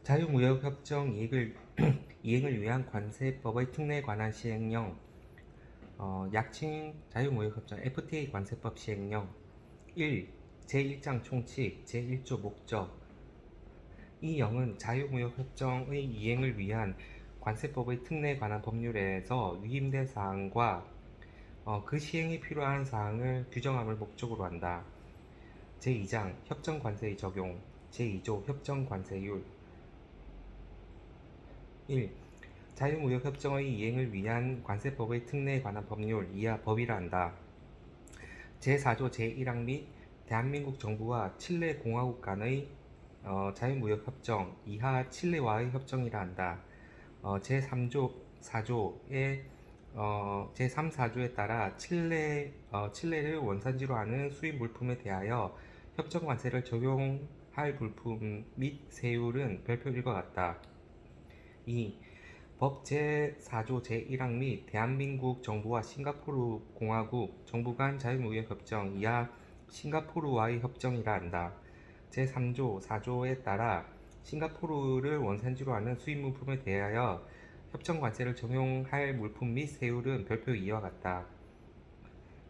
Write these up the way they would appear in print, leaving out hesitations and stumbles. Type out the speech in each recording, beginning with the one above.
자유무역협정 이행을 위한 관세법의 특례에 관한 시행령 약칭 자유무역협정 FTA 관세법 시행령 1. 제1장 총칙 제1조 목적 이 영은 자유무역협정의 이행을 위한 관세법의 특례에 관한 법률에서 위임된 사항과 그 시행이 필요한 사항을 규정함을 목적으로 한다. 제2장 협정관세의 적용 제2조 협정관세율 1. 자유무역협정의 이행을 위한 관세법의 특례에 관한 법률 이하 법이라 한다. 제4조 제1항 및 대한민국 정부와 칠레 공화국 간의 자유무역협정 이하 칠레와의 협정이라 한다. 제3조 4조의 제3, 4조에 따라 칠레를 원산지로 하는 수입 물품에 대하여 협정관세를 적용할 물품 및 세율은 별표 1과 같다. 2. 법 제4조 제1항 및 대한민국 정부와 싱가포르 공화국 정부 간 자유무역협정 이하 싱가포르와의 협정이라 한다. 제3조 4조에 따라 싱가포르를 원산지로 하는 수입물품에 대하여 협정관세를 적용할 물품 및 세율은 별표 2와 같다.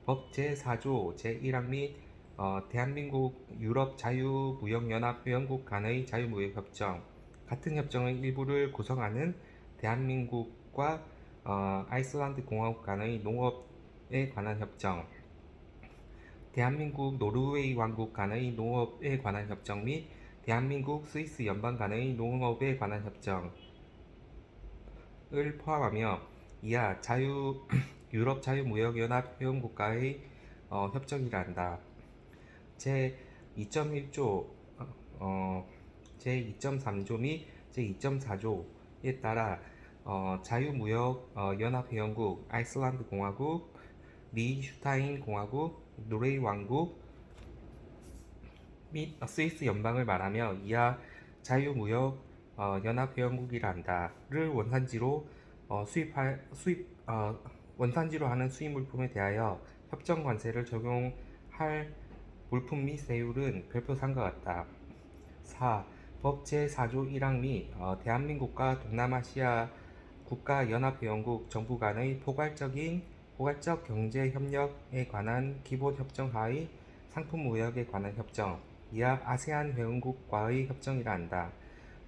법 제4조 제1항 및 대한민국 유럽자유무역연합 회원국 간의 자유무역협정 같은 협정의 일부를 구성하는 대한민국과 아이슬란드 공화국 간의 농업에 관한 협정, 대한민국 노르웨이 왕국 간의 농업에 관한 협정 및 대한민국 스위스 연방 간의 농업에 관한 협정을 포함하며 이하 유럽 자유무역연합 회원국과의 협정이라 한다. 제2.1조 제2.3조 및 제2.4조에 따라 자유무역연합회원국 아이슬란드 공화국, 리히슈타인 공화국, 노르웨이 왕국 및 스위스 연방을 말하며 이하 자유무역연합회원국이라 한다를 원산지로 원산지로 하는 수입물품에 대하여 협정관세를 적용할 물품 및 세율은 별표 3과 같다. 4. 법 제4조 1항 및 대한민국과 동남아시아 국가연합회원국 정부 간의 포괄적 경제협력에 관한 기본협정 하의 상품무역에 관한 협정 이하 아세안 회원국과의 협정이라 한다.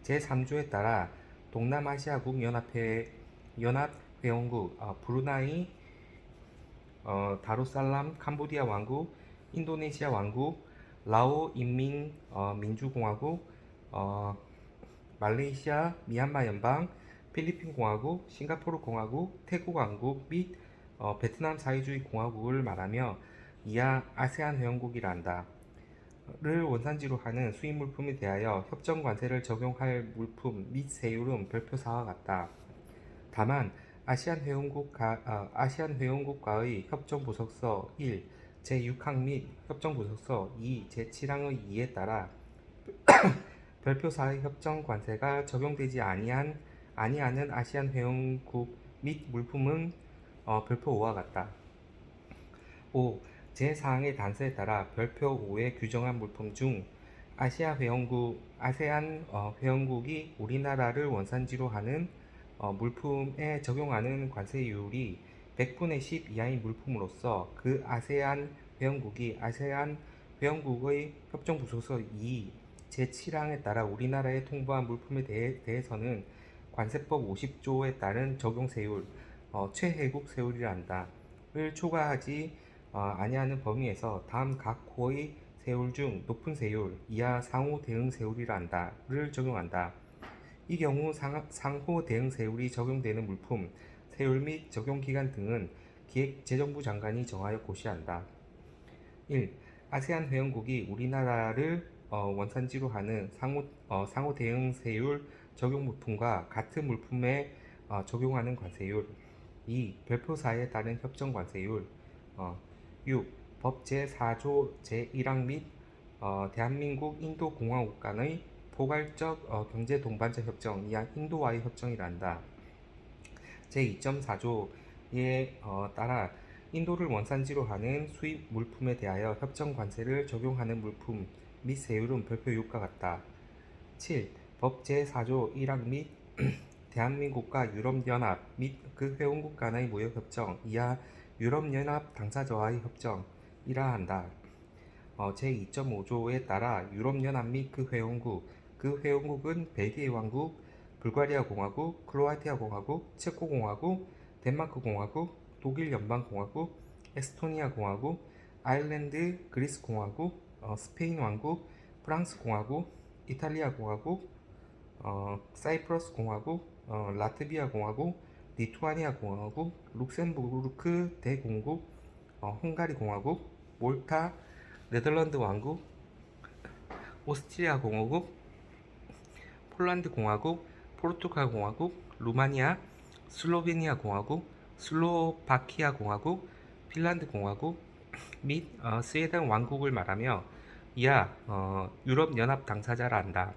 제3조에 따라 동남아시아국 연합회원국 브루나이, 다루살람 캄보디아 왕국, 인도네시아 왕국, 라오 인민민주공화국, 말레이시아 미얀마 연방, 필리핀 공화국, 싱가포르 공화국, 태국 왕국 및 베트남 사회주의 공화국을 말하며 이하 아세안 회원국이라 한다. 를 원산지로 하는 수입물품에 대하여 협정관세를 적용할 물품 및 세율은 별표 4와 같다. 다만 아시안 회원국과의 협정보석서 1, 제6항 및 협정보석서 2, 제7항의 2에 따라 별표 4의 협정관세가 적용되지 아니하는 아시안 회원국 및 물품은 별표 5와 같다. 5. 제4항의 단서에 따라 별표 5에 규정한 물품 중 아세안 회원국이 우리나라를 원산지로 하는 물품에 적용하는 관세율이 100분의 10 이하인 물품으로서 그 아세안 회원국의 협정부속서 2, 제7항에 따라 우리나라에 통보한 물품에 대해서는 관세법 50조에 따른 적용세율, 최혜국 세율이라 한다. 를 초과하지 아니하는 범위에서 다음 각 호의 세율 중 높은 세율, 이하 상호 대응 세율이라 한다.를 적용한다. 이 경우 상호 대응 세율이 적용되는 물품, 세율 및 적용기간 등은 기획재정부 장관이 정하여 고시한다. 1. 아세안 회원국이 우리나라를 원산지로 하는 상호 대응 세율 적용 물품과 같은 물품에 적용하는 관세율. 2. 별표 4에 따른 협정 관세율. 6. 법 제4조 제1항 및 대한민국 인도공화국 간의 포괄적 경제동반자 협정 이하 인도와의 협정이라 한다. 제2.4조에 따라 인도를 원산지로 하는 수입 물품에 대하여 협정 관세를 적용하는 물품 및 세율은 별표 6과 같다. 7. 법 제4조 1항 및 대한민국과 유럽연합 및 그 회원국 간의 무역협정 이하 유럽연합 당사자와의 협정이라 한다. 제2.5조에 따라 유럽연합 및 그 회원국은 벨기에 왕국, 불가리아 공화국, 크로아티아 공화국, 체코 공화국, 덴마크 공화국, 독일 연방공화국, 에스토니아 공화국, 아일랜드 그리스 공화국, 스페인 왕국, 프랑스 공화국, 이탈리아 공화국, 사이프러스 공화국, 라트비아 공화국, 리투아니아 공화국, 룩셈부르크 대공국, 헝가리 공화국, 몰타, 네덜란드 왕국, 오스트리아 공화국, 폴란드 공화국, 포르투갈 공화국, 루마니아, 슬로베니아 공화국, 슬로바키아 공화국, 핀란드 공화국 및 스웨덴 왕국을 말하며 이하 유럽연합 당사자라 한다.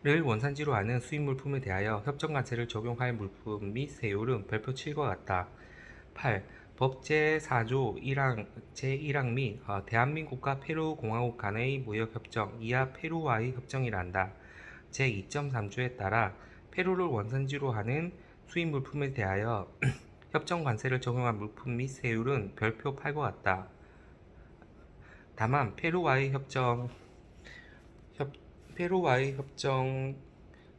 를 원산지로 하는 수입물품에 대하여 협정관세를 적용할 물품 및 세율은 별표 7과 같다. 8. 법 제4조 1항 제1항 및 대한민국과 페루 공화국 간의 무역협정 이하 페루와의 협정이라 한다. 제2.3조에 따라 페루를 원산지로 하는 수입물품에 대하여 협정관세를 적용한 물품 및 세율은 별표 8과 같다. 다만 페루와의 협정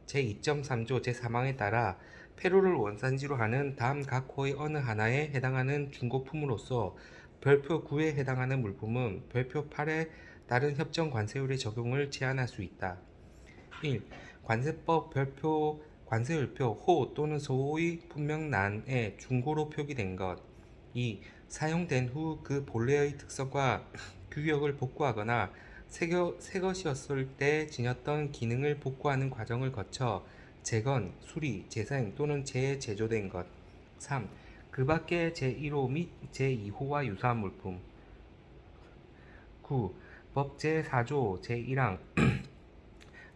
제2.3조 제3항에 따라 페루를 원산지로 하는 다음 각 호의 어느 하나에 해당하는 중고품으로서 별표 9에 해당하는 물품은 별표 8에 따른 협정 관세율의 적용을 제한할 수 있다. 1. 관세법 별표 관세율표 호 또는 소의 분명란에 중고로 표기된 것. 2. 사용된 후 그 본래의 특성과 규격을 복구하거나 새 것이었을 때 지녔던 기능을 복구하는 과정을 거쳐 재건, 수리, 재생 또는 재제조된 것. 3. 그 밖의 제1호 및 제2호와 유사한 물품. 9. 법 제4조 제1항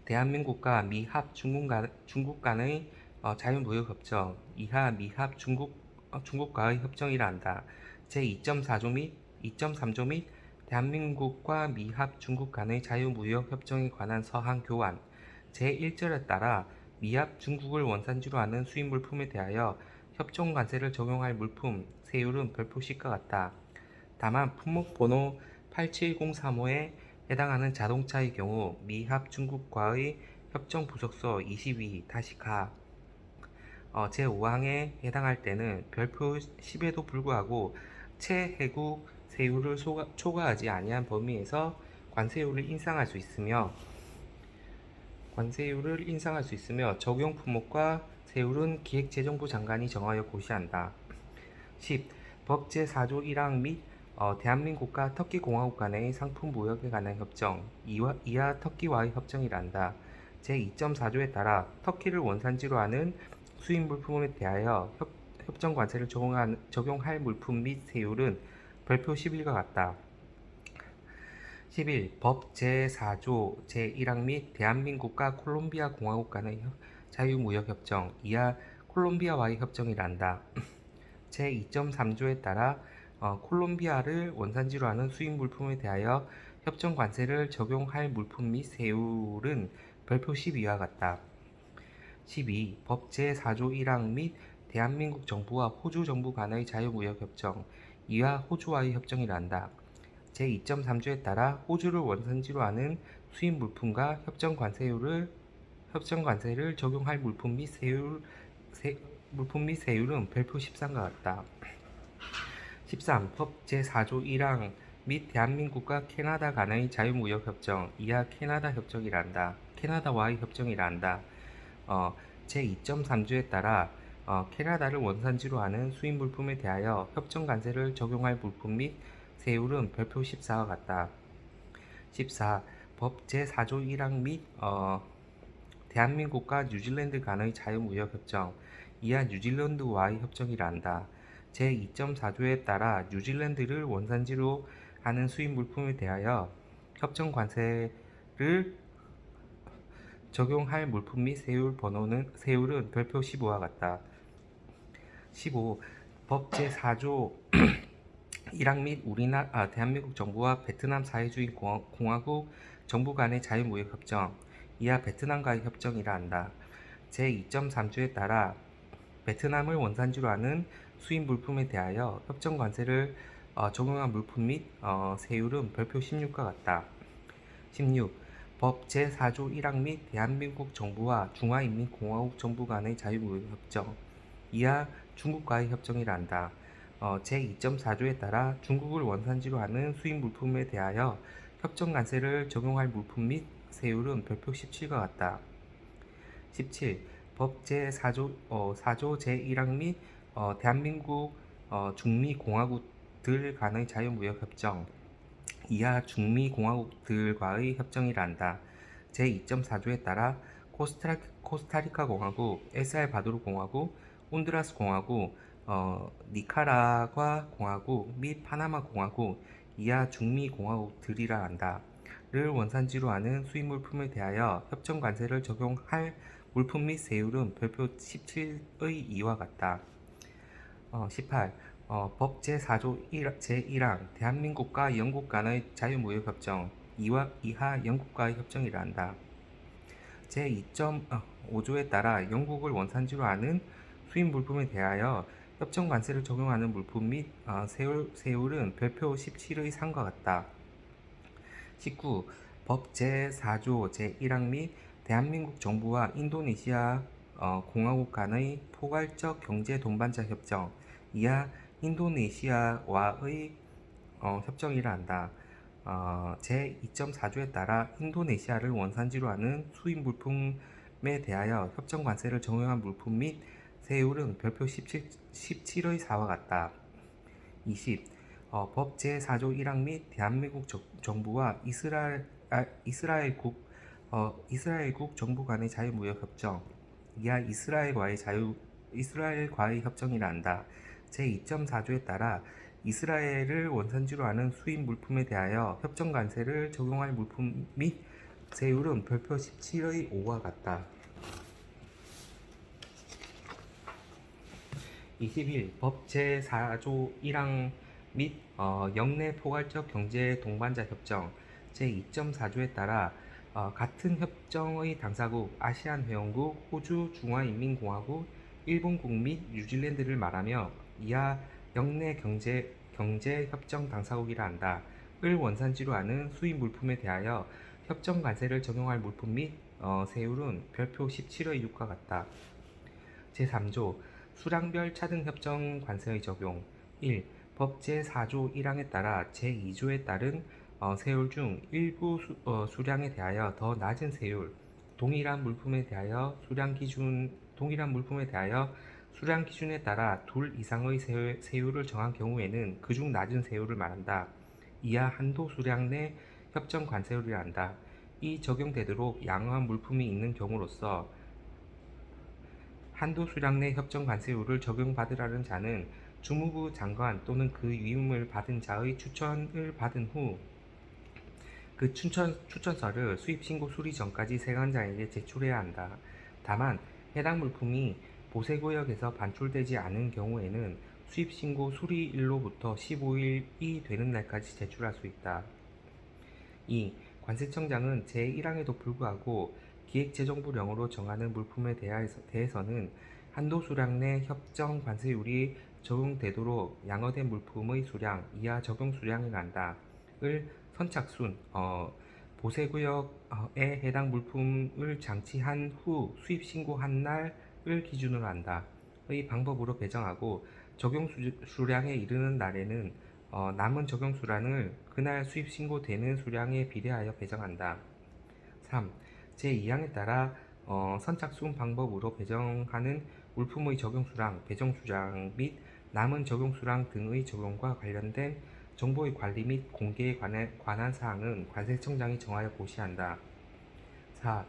대한민국과 미합 중국 간의 자유무역협정 이하 미합 중국과의 협정이라 한다. 제2.4조 및 2.3조 및 대한민국과 미합 중국 간의 자유무역협정에 관한 서한 교환 제1절에 따라 미합 중국을 원산지로 하는 수입물품에 대하여 협정관세를 적용할 물품 세율은 별표 10과 같다. 다만 품목번호 87035에 해당하는 자동차의 경우 미합 중국과의 협정 부속서 22-가 제5항에 해당할 때는 별표 10에도 불구하고 최혜국 세율을 초과하지 아니한 범위에서 관세율을 인상할 수 있으며 적용 품목과 세율은 기획재정부 장관이 정하여 고시한다. 10. 법 제4조 1항 및 대한민국과 터키 공화국 간의 상품 무역에 관한 협정 이하 터키와의 협정이라 한다. 제2.4조에 따라 터키를 원산지로 하는 수입 물품에 대하여 협정 관세를 적용할 물품 및 세율은 별표 11과 같다. 11. 법 제4조 제1항 및 대한민국과 콜롬비아 공화국 간의 자유무역협정 이하 콜롬비아와의 협정이라 한다. 제2.3조에 따라 콜롬비아를 원산지로 하는 수입 물품에 대하여 협정 관세를 적용할 물품 및 세율은 별표 12와 같다. 12. 법 제4조 1항 및 대한민국 정부와 호주 정부 간의 자유무역협정 이하 호주와의 협정이라 한다. 제2.3조에 따라 호주를 원산지로 하는 수입 물품과 협정 관세를 적용할 물품 및 세율은 별표 13과 같다. 13. 법 제4조 1항 및 대한민국과 캐나다 간의 자유무역협정 이하 캐나다와의 협정이라 한다. 제2.3조에 따라 캐나다를 원산지로 하는 수입 물품에 대하여 협정 관세를 적용할 물품 및 세율은 별표 14와 같다. 14. 법 제4조 1항 및 대한민국과 뉴질랜드 간의 자유무역협정 이하 뉴질랜드와의 협정이라 한다. 제2.4조에 따라 뉴질랜드를 원산지로 하는 수입 물품에 대하여 협정 관세를 적용할 물품 및 세율은 별표 15와 같다. 15. 법 제4조 1항 및 대한민국 정부와 베트남 사회주의 공화국 정부 간의 자유무역협정 이하 베트남과의 협정이라 한다. 제2.3조에 따라 베트남을 원산지로 하는 수입 물품에 대하여 협정 관세를 적용한 물품 및 세율은 별표 16과 같다. 16. 법 제4조 1항 및 대한민국 정부와 중화인민공화국 정부 간의 자유무역협정, 이하 중국과의 협정이라 한다. 제2.4조에 따라 중국을 원산지로 하는 수입 물품에 대하여 협정 관세를 적용할 물품 및 세율은 별표 17과 같다. 17. 법 제4조 4조 제1항 및 대한민국 중미공화국들 간의 자유무역협정, 이하 중미공화국들과의 협정이라 한다. 제2.4조에 따라 코스타리카 공화국, 엘살바도르 공화국, 온두라스 공화국, 니카라과 공화국 및 파나마 공화국, 이하 중미공화국들이라 한다. 를 원산지로 하는 수입물품에 대하여 협정 관세를 적용할 물품 및 세율은 별표 17의 이와 같다. 18. 법 제4조 제1항 대한민국과 영국 간의 자유무역협정, 이하 영국과의 협정이라 한다. 제2.5조에 따라 영국을 원산지로 하는 수입 물품에 대하여 협정 관세를 적용하는 물품 및 세율은 별표 17의 상과 같다. 19. 법 제4조 제1항 및 대한민국 정부와 인도네시아 공화국 간의 포괄적 경제 동반자 협정, 이하 인도네시아와의 협정이라 한다. 제2.4조에 따라 인도네시아를 원산지로 하는 수입 물품에 대하여 협정 관세를 적용한 물품 및 세율은 별표 17의 4와 같다. 20. 법 제4조 1항 및 대한민국 정부와 이스라엘국 정부 간의 자유무역협정, 이하 이스라엘과의 협정이라 한다. 제2.4조에 따라 이스라엘을 원산지로 하는 수입 물품에 대하여 협정 관세를 적용할 물품 및 세율은 별표 17의 5와 같다. 21. 법 제4조 1항 및 영내 포괄적 경제 동반자 협정 제2.4조에 따라 같은 협정의 당사국 아시안 회원국, 호주, 중화인민공화국, 일본국 및 뉴질랜드를 말하며 이하 영내 경제 협정 당사국이라 한다. 을 원산지로 하는 수입 물품에 대하여 협정 관세를 적용할 물품 및 세율은 별표 17의 6과 같다. 제3조 수량별 차등 협정 관세의 적용 1. 법 제4조 1항에 따라 제2조에 따른 세율 중 일부 수량에 대하여 더 낮은 세율, 동일한 물품에 대하여 수량 기준에 따라 둘 이상의 세율을 정한 경우에는 그중 낮은 세율을 말한다. 이하 한도 수량 내 협정 관세율이라 한다. 이 적용되도록 양호한 물품이 있는 경우로서 한도 수량 내 협정 관세율을 적용받으라는 자는 주무부 장관 또는 그 위임을 받은 자의 추천을 받은 후 그 추천서를 수입신고 수리 전까지 세관자에게 제출해야 한다. 다만 해당 물품이 보세구역에서 반출되지 않은 경우에는 수입신고 수리일로부터 15일이 되는 날까지 제출할 수 있다. 2. 관세청장은 제1항에도 불구하고 기획재정부령으로 정하는 물품에 대해서는 한도 수량 내 협정 관세율이 적용되도록 양호된 물품의 수량, 이하 적용 수량이 난다. 을 선착순, 보세구역에 해당 물품을 장치한 후 수입신고한 날을 기준으로 한다. 의 방법으로 배정하고 적용 수량에 이르는 날에는 남은 적용 수량을 그날 수입신고되는 수량에 비례하여 배정한다. 3. 제2항에 따라 선착순 방법으로 배정하는 물품의 적용수량, 배정수량 및 남은 적용수량 등의 적용과 관련된 정보의 관리 및 공개에 관한 사항은 관세청장이 정하여 고시한다. 4.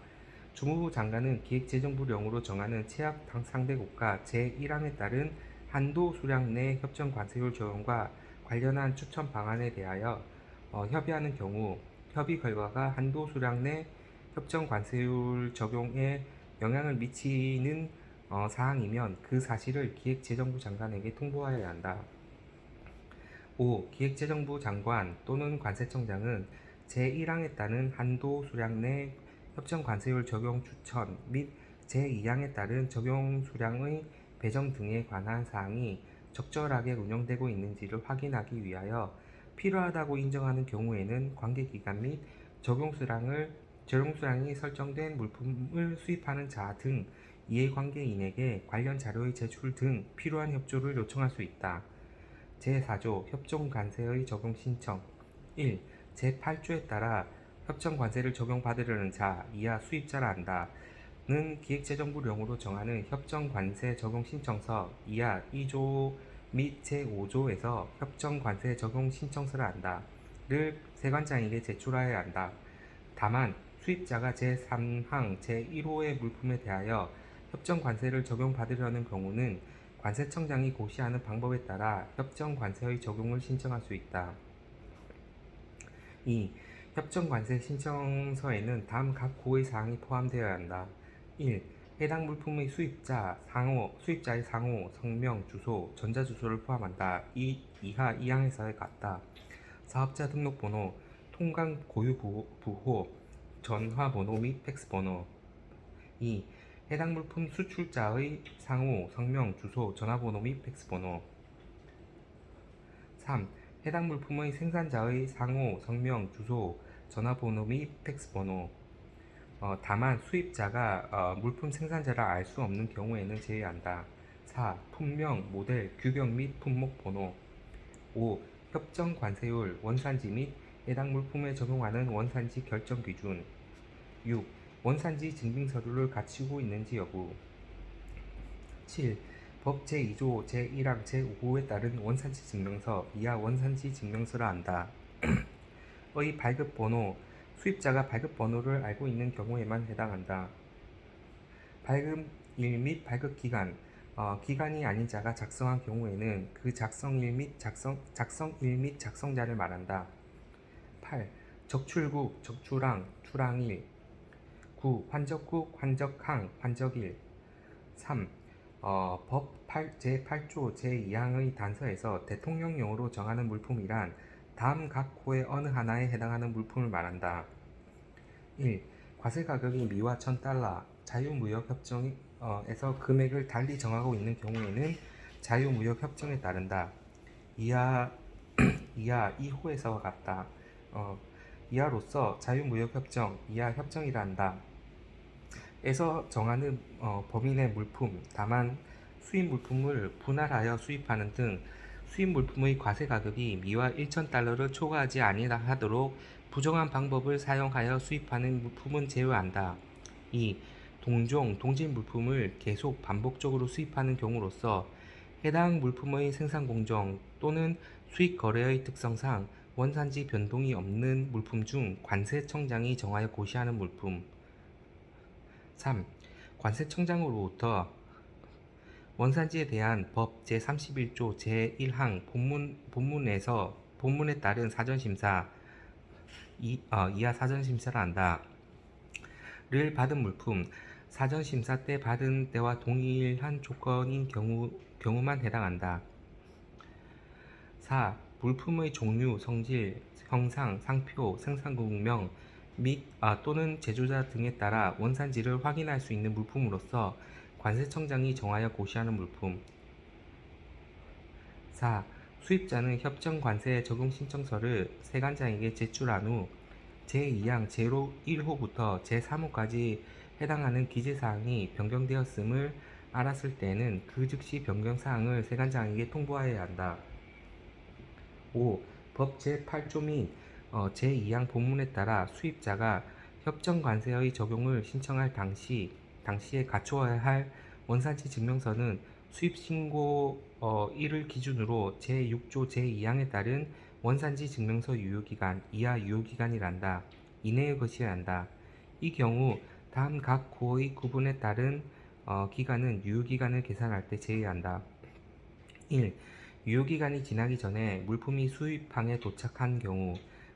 주무부 장관은 기획재정부령으로 정하는 체약 상대국가 제1항에 따른 한도 수량 내 협정 관세율 적용과 관련한 추천 방안에 대하여 협의하는 경우 협의 결과가 한도 수량 내 협정 관세율 적용에 영향을 미치는 사항이면 그 사실을 기획재정부 장관에게 통보하여야 한다. 5. 기획재정부 장관 또는 관세청장은 제1항에 따른 한도 수량 내 협정 관세율 적용 추천 및 제2항에 따른 적용 수량의 배정 등에 관한 사항이 적절하게 운영되고 있는지를 확인하기 위하여 필요하다고 인정하는 경우에는 관계기관 및 적용수량이 설정된 물품을 수입하는 자 등 이해관계인에게 관련 자료의 제출 등 필요한 협조를 요청할 수 있다. 제4조 협정관세의 적용 신청 1. 제8조에 따라 협정관세를 적용받으려는 자 이하 수입자라 한다는 기획재정부령으로 정하는 협정관세 적용 신청서 이하 2조 및 제5조에서 협정관세 적용 신청서라 한다를 세관장에게 제출하여야 한다. 다만 수입자가 제3항 제1호의 물품에 대하여 협정관세를 적용받으려는 경우는 관세청장이 고시하는 방법에 따라 협정관세의 적용을 신청할 수 있다. 2. 협정관세 신청서에는 다음 각 고의 사항이 포함되어야 한다. 1. 해당 물품의 수입자의 상호, 성명, 주소, 전자주소를 포함한다. 이하 2항에서의 같다. 사업자 등록번호, 통관 고유 부호, 전화번호 및 팩스번호. 2. 해당 물품 수출자의 상호, 성명, 주소, 전화번호 및 팩스번호. 3. 해당 물품의 생산자의 상호, 성명, 주소, 전화번호 및 팩스번호. 다만 수입자가 물품 생산자라 알 수 없는 경우에는 제외한다. 4. 품명, 모델, 규격 및 품목 번호. 5. 협정 관세율, 원산지 및 해당 물품에 적용하는 원산지 결정 기준. 6. 원산지 증빙 서류를 갖추고 있는지 여부. 7. 법 제2조 제1항 제5호에 따른 원산지 증명서 이하 원산지 증명서라 한다. 의 발급번호, 수입자가 발급번호를 알고 있는 경우에만 해당한다. 발급일 및 발급기간, 기간이 아닌 자가 작성한 경우에는 그 작성일 및 작성자를 말한다. 8. 적출국, 적출항, 출항일. 9. 환적국, 환적항, 환적일. 3. 법 제8조 제2항의 단서에서 대통령령으로 정하는 물품이란 다음 각 호의 어느 하나에 해당하는 물품을 말한다. 1. 과세가격이 미화 $1,000, 자유무역협정에서 금액을 달리 정하고 있는 경우에는 자유무역협정에 따른다. 이하 2호에서와 같다. 이하로서 자유무역협정, 이하 협정이라 한다. 에서 정하는 범위 내 물품, 다만 수입 물품을 분할하여 수입하는 등 수입 물품의 과세 가격이 미화 $1,000를 초과하지 아니하도록 부정한 방법을 사용하여 수입하는 물품은 제외한다. 2. 동질 물품을 계속 반복적으로 수입하는 경우로서 해당 물품의 생산 공정 또는 수익 거래의 특성상 원산지 변동이 없는 물품 중 관세청장이 정하여 고시하는 물품. 3. 관세청장으로부터 원산지에 대한 법 제31조 제1항 본문에 따른 사전심사 이하 사전심사라 한다. 를 받은 물품, 사전심사 때 받은 때와 동일한 조건인 경우만 해당한다. 4. 물품의 종류, 성질, 형상, 상표, 생산국명 및 또는 제조자 등에 따라 원산지를 확인할 수 있는 물품으로서 관세청장이 정하여 고시하는 물품. 4. 수입자는 협정관세 적용신청서를 세관장에게 제출한 후 제2항 제1호부터 제3호까지 해당하는 기재사항이 변경되었음을 알았을 때는 그 즉시 변경사항을 세관장에게 통보하여야 한다. 5. 법 제8조 및 제2항 본문에 따라 수입자가 협정관세의 적용을 신청할 당시에 갖추어야 할 원산지 증명서는 수입신고일을 기준으로 제6조 제2항에 따른 원산지 증명서 유효기간 이하 유효기간이란다. 이내의 것이어야 한다. 이 경우 다음 각 고의 구분에 따른 기간은 유효기간을 계산할 때 제외한다. 1. 유효기간이 지나기 전에 물품이 수입항에 도착한 경우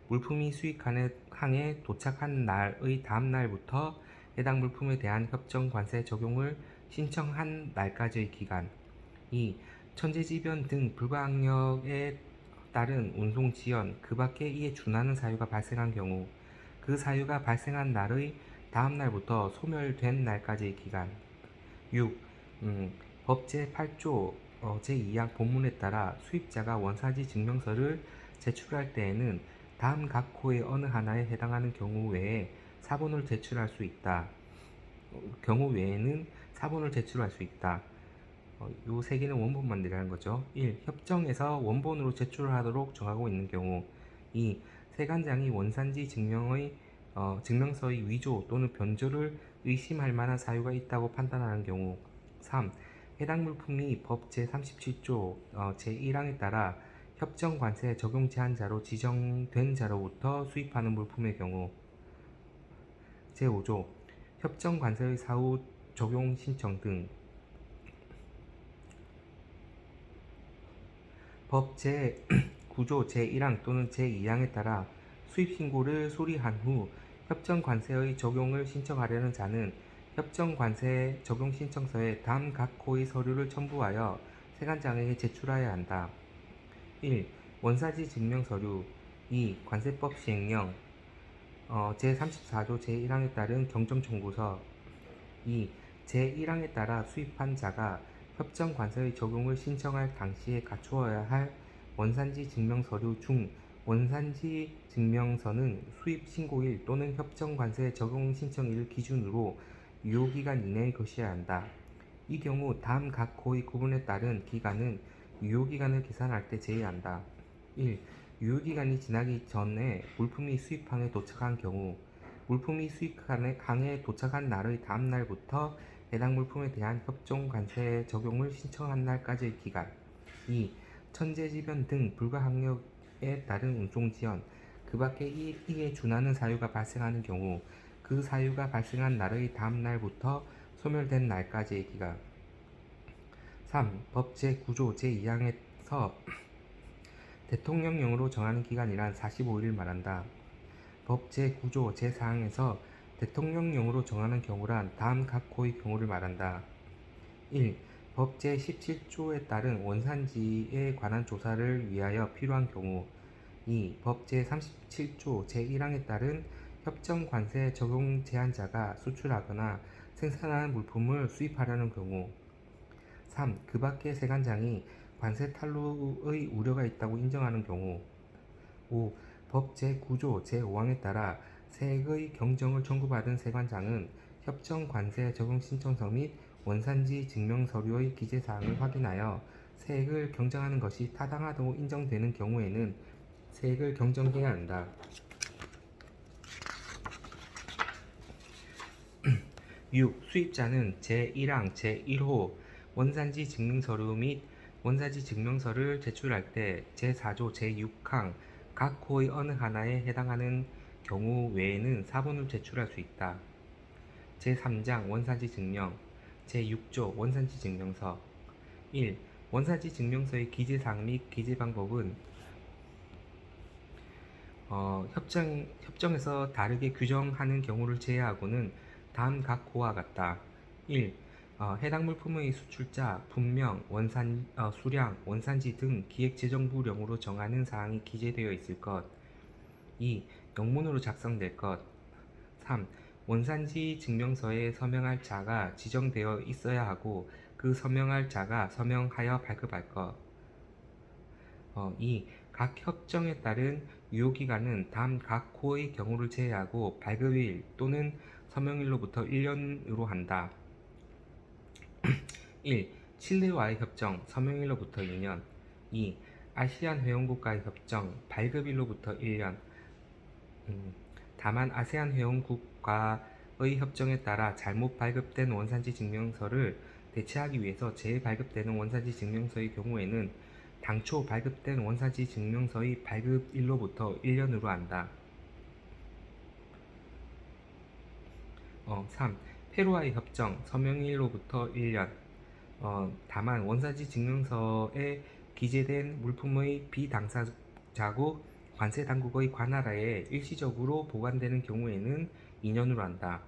물품이 수입항에 도착한 날의 다음 날부터 해당 물품에 대한 협정 관세 적용을 신청한 날까지의 기간. 2. 천재지변 등 불가항력에 따른 운송 지연, 그 밖에 이에 준하는 사유가 발생한 경우 그 사유가 발생한 날의 다음 날부터 소멸된 날까지의 기간. 6. 법 제8조 제2항 본문에 따라 수입자가 원사지 증명서를 제출할 때에는 다음 각 호의 어느 하나에 해당하는 경우 외에 사본을 제출할 수 있다. 경우 외에는 사본을 제출할 수 있다. 요 세 개는 원본만 내라는 거죠. 1. 협정에서 원본으로 제출하도록 정하고 있는 경우. 2. 세관장이 원산지 증명서의 위조 또는 변조를 의심할 만한 사유가 있다고 판단하는 경우. 3. 해당 물품이 법 제37조 제1항에 따라 협정 관세 적용 제한자로 지정된 자로부터 수입하는 물품의 경우. 제5조 협정 관세의 사후 적용 신청 등. 법 제9조 제1항 또는 제2항에 따라 수입신고를 수리한 후 협정 관세의 적용을 신청하려는 자는 협정 관세 적용 신청서에 다음 각 호의 서류를 첨부하여 세관장에게 제출하여야 한다. 1. 원사지 증명서류. 2. 관세법 시행령 제34조 제1항에 따른 경정청구서. 2. 제1항에 따라 수입한 자가 협정 관세의 적용을 신청할 당시에 갖추어야 할 원산지 증명서류 중 원산지 증명서는 수입 신고일 또는 협정 관세 적용 신청일 기준으로 유효기간 이내의 것이어야 한다. 이 경우 다음 각 호의 구분에 따른 기간은 유효기간을 계산할 때 제외한다. 1. 유효기간이 지나기 전에 물품이 수입항에 도착한 경우 물품이 수입항에 도착한 날의 다음 날부터 해당 물품에 대한 협정 관세 적용을 신청한 날까지의 기간. 2. 천재지변 등 불가항력에 따른 운송지연, 그 밖에 이에 준하는 사유가 발생하는 경우 그 사유가 발생한 날의 다음 날부터 소멸된 날까지의 기간. 3. 법 제9조 제2항에서 대통령령으로 정하는 기간이란 45일을 말한다. 법 제9조 제4항에서 대통령령으로 정하는 경우란 다음 각 호의 경우를 말한다. 1. 법 제17조에 따른 원산지에 관한 조사를 위하여 필요한 경우. 2. 법 제37조 제1항에 따른 협정 관세 적용 제한자가 수출하거나 생산하는 물품을 수입하려는 경우. 3. 그 밖의 세관장이 관세 탈루의 우려가 있다고 인정하는 경우. 5. 법 제9조 제5항에 따라 세액의 경정을 청구받은 세관장은 협정 관세 적용 신청서 및 원산지 증명서류의 기재사항을 확인하여 세액을 경정하는 것이 타당하다고 인정되는 경우에는 세액을 경정해야 한다. 6. 수입자는 제1항 제1호 원산지 증명서류 및 원산지 증명서를 제출할 때 제4조 제6항 각 호의 어느 하나에 해당하는 경우 외에는 사본을 제출할 수 있다. 제3장 원산지 증명 제6조 원산지 증명서. 1. 원산지 증명서의 기재사항 및 기재 방법은 협정에서 다르게 규정하는 경우를 제외하고는 다음 각 호와 같다. 1. 해당 물품의 수출자, 분명, 수량, 원산지 등 기획재정부령으로 정하는 사항이 기재되어 있을 것. 2. 영문으로 작성될 것. 3. 원산지 증명서에 서명할 자가 지정되어 있어야 하고 그 서명할 자가 서명하여 발급할 것. 2. 각 협정에 따른 유효기간은 다음 각 호의 경우를 제외하고 발급일 또는 서명일로부터 1년으로 한다. 1. 칠레와의 협정, 서명일로부터 2년. 2. 아시안 회원국과의 협정, 발급일로부터 1년. 다만 아세안 회원국과의 협정에 따라 잘못 발급된 원산지 증명서를 대체하기 위해서 재발급되는 원산지 증명서의 경우에는 당초 발급된 원산지 증명서의 발급일로부터 1년으로 한다. 3. 페루와의 협정, 서명일로부터 1년. 다만 원산지 증명서에 기재된 물품의 비당사자고 관세당국의 관할하에 일시적으로 보관되는 경우에는 2년으로 한다.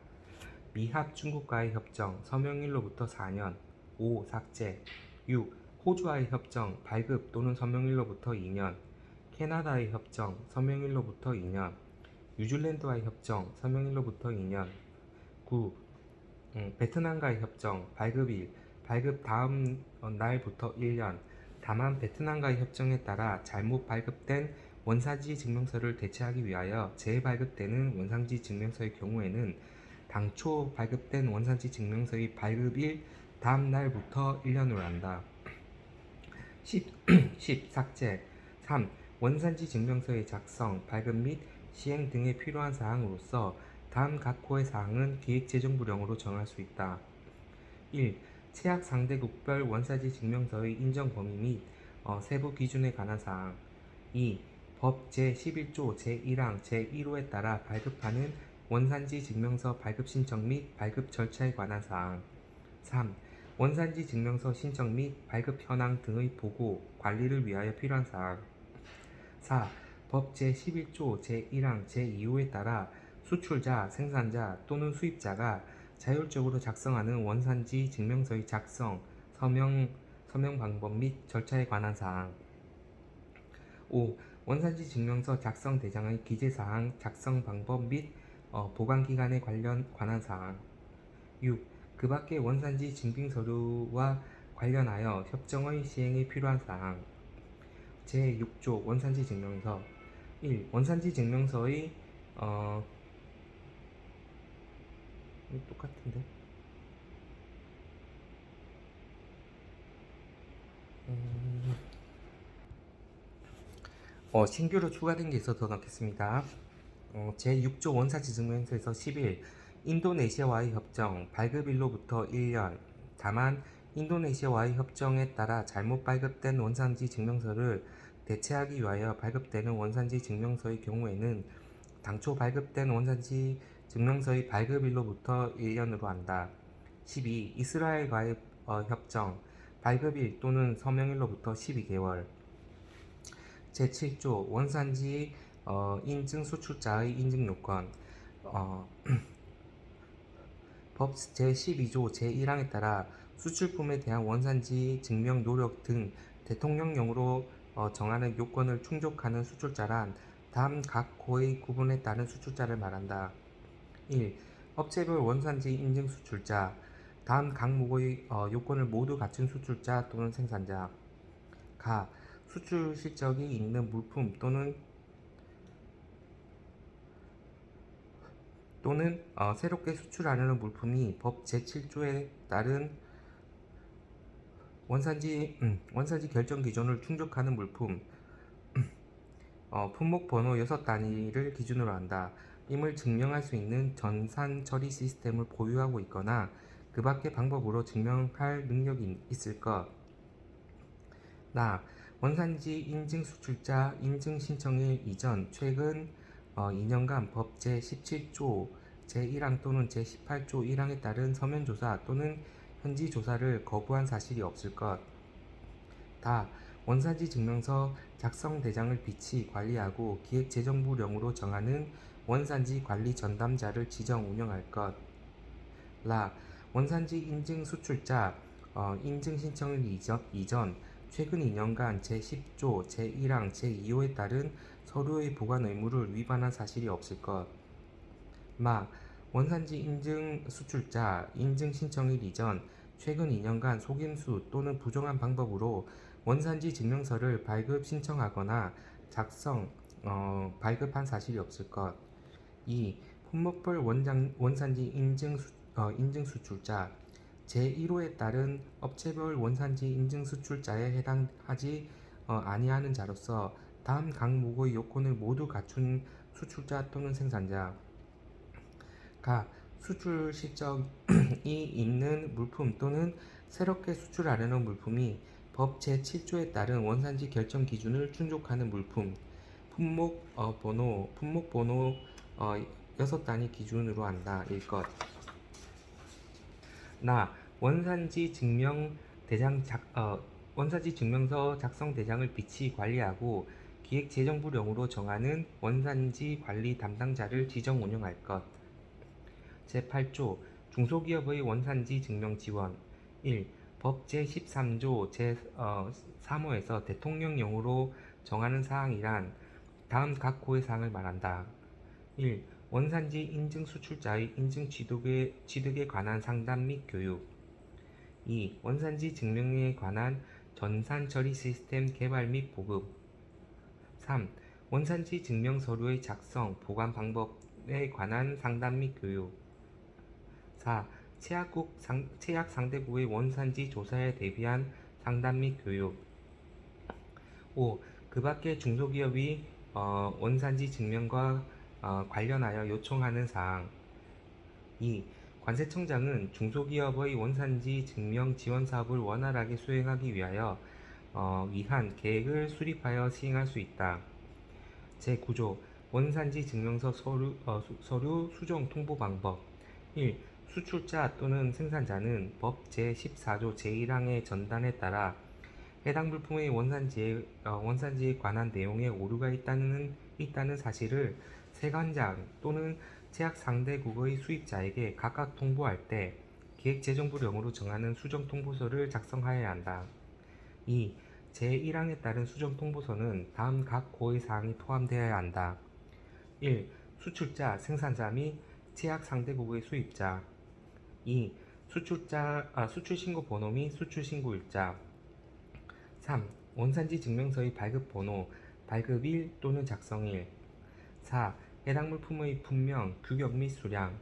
미합 중국과의 협정, 서명일로부터 4년. 5. 삭제. 6. 호주와의 협정, 발급 또는 서명일로부터 2년. 캐나다의 협정, 서명일로부터 2년. 뉴질랜드와의 협정, 서명일로부터 2년. 9. 베트남과의 협정 발급일 발급 다음 날부터 1년. 다만 베트남과의 협정에 따라 잘못 발급된 원산지 증명서를 대체하기 위하여 재발급되는 원산지 증명서의 경우에는 당초 발급된 원산지 증명서의 발급일 다음 날부터 1년으로 한다. 10. 삭제 3. 원산지 증명서의 작성, 발급 및 시행 등에 필요한 사항으로서 다음 각 호의 사항은 기획재정부령으로 정할 수 있다. 1. 최악 상대국별 원산지 증명서의 인정 범위 및 세부 기준에 관한 사항. 2. 법 제11조 제1항 제1호에 따라 발급하는 원산지 증명서 발급 신청 및 발급 절차에 관한 사항. 3. 원산지 증명서 신청 및 발급 현황 등의 보고, 관리를 위하여 필요한 사항. 4. 법 제11조 제1항 제2호에 따라 수출자, 생산자 또는 수입자가 자율적으로 작성하는 원산지 증명서의 작성, 서명 방법 및 절차에 관한 사항. 5. 원산지 증명서 작성 대장의 기재사항, 작성 방법 및 보관기간에 관한 사항. 6. 그 밖의 원산지 증빙서류와 관련하여 협정의 시행에 필요한 사항. 제6조 원산지 증명서 1. 원산지 증명서의 똑같은데? 신규로 추가된 게 있어서 넣겠습니다. 제6조 원산지 증명서에서 11. 인도네시아와의 협정 발급일로부터 1년. 다만 인도네시아와의 협정에 따라 잘못 발급된 원산지 증명서를 대체하기 위하여 발급되는 원산지 증명서의 경우에는 당초 발급된 원산지 증명서의 발급일로부터 1년으로 한다. 12. 이스라엘과의 협정 발급일 또는 서명일로부터 12개월. 제7조 원산지 인증 수출자의 인증 요건 법 제12조 제1항에 따라 수출품에 대한 원산지 증명 노력 등 대통령령으로 정하는 요건을 충족하는 수출자란 다음 각 호의 구분에 따른 수출자를 말한다. 1. 업체별 원산지 인증 수출자 다음 각목의 요건을 모두 갖춘 수출자 또는 생산자. 가. 수출 실적이 있는 물품 또는 새롭게 수출하려는 물품이 법 제7조에 따른 원산지 결정 기준을 충족하는 물품. 품목 번호 6단위를 기준으로 한다. 임을 증명할 수 있는 전산 처리 시스템을 보유하고 있거나 그 밖의 방법으로 증명할 능력이 있을 것. 나. 원산지 인증 수출자 인증 신청일 이전 최근 2년간 법 제17조 제1항 또는 제18조 1항에 따른 서면조사 또는 현지조사를 거부한 사실이 없을 것. 다. 원산지 증명서 작성 대장을 비치 관리하고 기획재정부령으로 정하는 원산지 관리 전담자를 지정 운영할 것. 라. 원산지 인증 수출자 인증 신청일 이전 최근 2년간 제10조 제1항 제2호에 따른 서류의 보관 의무를 위반한 사실이 없을 것. 마. 원산지 인증 수출자 인증 신청일 이전 최근 2년간 속임수 또는 부정한 방법으로 원산지 증명서를 발급 신청하거나 작성, 발급한 사실이 없을 것. 2. 품목별 원산지 인증 수출자 제1호에 따른 업체별 원산지 인증 수출자에 해당하지 아니하는 자로서 다음 각목의 요건을 모두 갖춘 수출자 또는 생산자. 가. 수출 실적이 있는 물품 또는 새롭게 수출하려는 물품이 법 제7조에 따른 원산지 결정 기준을 충족하는 물품. 품목 번호 6단위 기준으로 한다. 일 것. 나. 원산지 증명서 작성 대장을 비치 관리하고 기획재정부령으로 정하는 원산지 관리 담당자를 지정 운영할 것. 제8조 중소기업의 원산지 증명 지원 1. 법 제13조 제3호에서 대통령령으로 정하는 사항이란 다음 각 호의 사항을 말한다. 1. 원산지 인증 수출자의 인증 취득에 관한 상담 및 교육. 2. 원산지 증명에 관한 전산 처리 시스템 개발 및 보급. 3. 원산지 증명 서류의 작성, 보관 방법에 관한 상담 및 교육. 4. 제약 상대국의 원산지 조사에 대비한 상담 및 교육. 5. 그 밖에 중소기업이 원산지 증명과 관련하여 요청하는 사항. 2. 관세청장은 중소기업의 원산지 증명 지원 사업을 원활하게 수행하기 위한 계획을 수립하여 시행할 수 있다. 제9조 원산지 증명서 서류 수정 통보 방법. 1. 수출자 또는 생산자는 법 제14조 제1항의 전단에 따라 해당 물품의 원산지에 관한 내용에 오류가 있다는 사실을 세관장 또는 제약 상대국의 수입자에게 각각 통보할 때 기획재정부령으로 정하는 수정 통보서를 작성하여야 한다. 2. 제1항에 따른 수정 통보서는 다음 각 고의 사항이 포함되어야 한다. 1. 수출자, 생산자 및 제약 상대국의 수입자. 2. 수출신고 번호 및 수출신고일자. 3. 원산지 증명서의 발급번호, 발급일 또는 작성일. 4. 해당 물품의 품명, 규격 및 수량.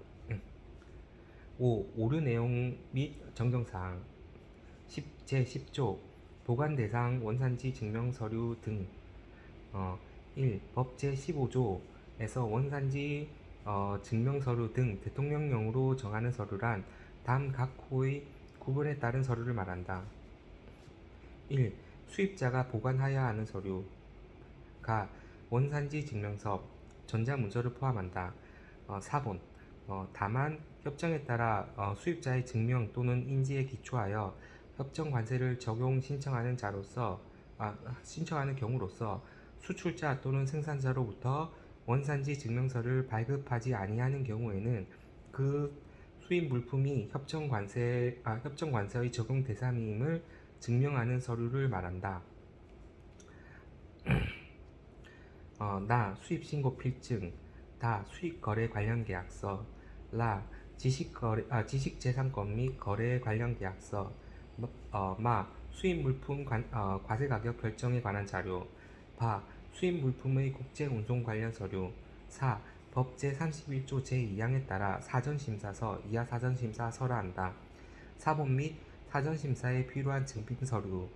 5. 오류 내용 및 정정사항. 제10조 보관 대상 원산지 증명 서류 등. 1. 법 제15조에서 원산지 증명 서류 등 대통령령으로 정하는 서류란 다음 각 호의 구분에 따른 서류를 말한다. 1. 수입자가 보관하여야 하는 서류가 원산지 증명서, 전자문서를 포함한다. 4번 다만 협정에 따라 수입자의 증명 또는 인지에 기초하여 협정 관세를 신청하는 경우로서 수출자 또는 생산자로부터 원산지 증명서를 발급하지 아니하는 경우에는 그 수입 물품이 협정 관세의 적용 대상임을 증명하는 서류를 말한다. 나 수입신고 필증, 다 수입거래 관련 계약서, 라 지식재산권 및 거래 관련 계약서, 마 수입 물품 과세 가격 결정에 관한 자료, 바 수입 물품의 국제 운송 관련 서류. 4. 법 제31조 제2항에 따라 사전심사서, 이하 사전심사 설하한다. 사본 및 사전심사에 필요한 증빙서류,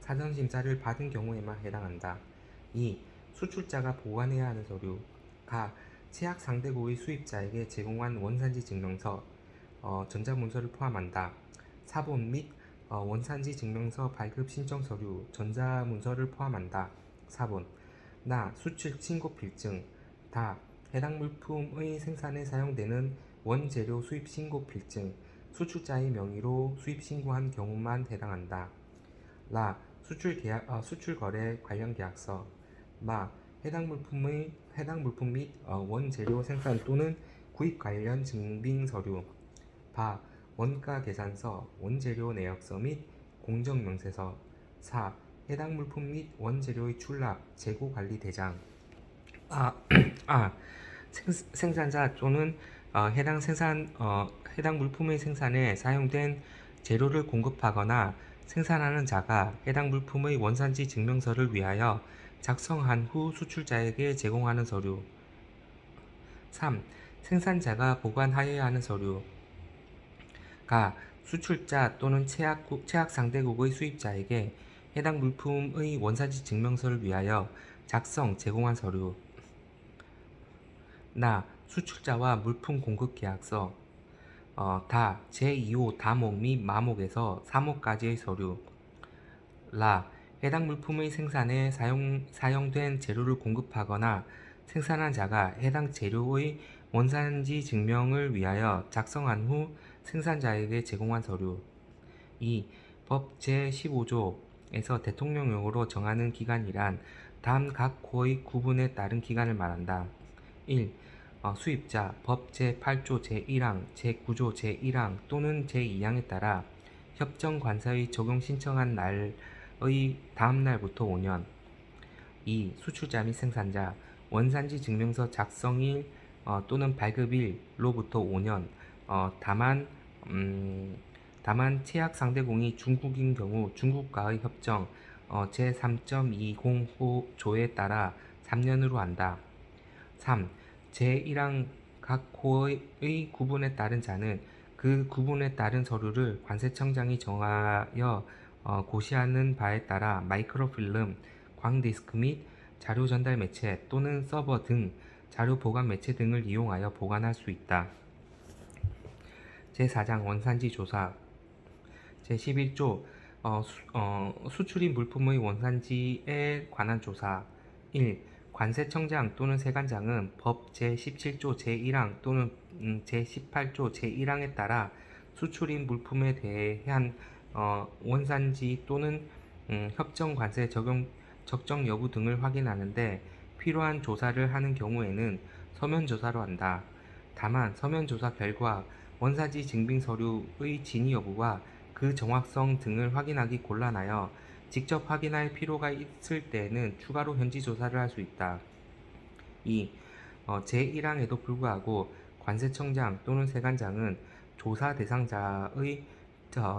사전심사를 받은 경우에만 해당한다. 2. 수출자가 보관해야 하는 서류, 가 제약 상대국의 수입자에게 제공한 원산지 증명서, 전자문서를 포함한다. 사본 및 원산지 증명서 발급 신청 서류, 전자문서를 포함한다. 4번 나 수출 신고 필증, 다 해당 물품의 생산에 사용되는 원재료 수입 신고 필증, 수출자의 명의로 수입 신고한 경우만 해당한다. 라 수출 거래 관련 계약서, 마 해당 물품 및 원재료 생산 또는 구입 관련 증빙 서류, 바 원가 계산서, 원재료 내역서 및 공정 명세서. 4. 해당 물품 및 원재료의 출납, 재고 관리 대장. 생산자 또는 해당 물품의 생산에 사용된 재료를 공급하거나 생산하는 자가 해당 물품의 원산지 증명서를 위하여 작성한 후 수출자에게 제공하는 서류. 3. 생산자가 보관하여야 하는 서류, 가 수출자 또는 제약 상대국의 수입자에게 해당 물품의 원산지 증명서를 위하여 제공한 서류. 나 수출자와 물품 공급 계약서, 다 제2호 다목 및 마목에서 3호까지의 서류. 라 해당 물품의 생산에 사용된 재료를 공급하거나 생산한 자가 해당 재료의 원산지 증명을 위하여 작성한 후 생산자에게 제공한 서류. 2. 법 제15조에서 대통령령으로 정하는 기간이란 다음 각 호의 구분에 따른 기간을 말한다. 1. 수입자 법 제8조 제1항, 제9조 제1항 또는 제2항에 따라 협정 관세의 적용 신청한 날의 다음 날부터 5년. 2. 수출자 및 생산자 원산지 증명서 작성일 또는 발급일로부터 5년. 다만 채약 상대국이 중국인 경우 중국과의 협정 제3.20호조에 따라 3년으로 한다. 3. 제1항 각 호의 구분에 따른 자는 그 구분에 따른 서류를 관세청장이 정하여 고시하는 바에 따라 마이크로필름, 광디스크 및 자료 전달 매체 또는 서버 등 자료 보관 매체 등을 이용하여 보관할 수 있다. 제4장 원산지 조사. 제11조 수출입 물품의 원산지에 관한 조사. 1. 관세청장 또는 세관장은 법 제17조 제1항 또는 제18조 제1항에 따라 수출입 물품에 대한 원산지 또는 협정 관세 적정 여부 등을 확인하는데 필요한 조사를 하는 경우에는 서면 조사로 한다. 다만 서면 조사 결과 원산지 증빙 서류의 진위 여부와 그 정확성 등을 확인하기 곤란하여 직접 확인할 필요가 있을 때에는 추가로 현지 조사를 할 수 있다. 2. 제1항에도 불구하고 관세청장 또는 세관장은 조사 대상자의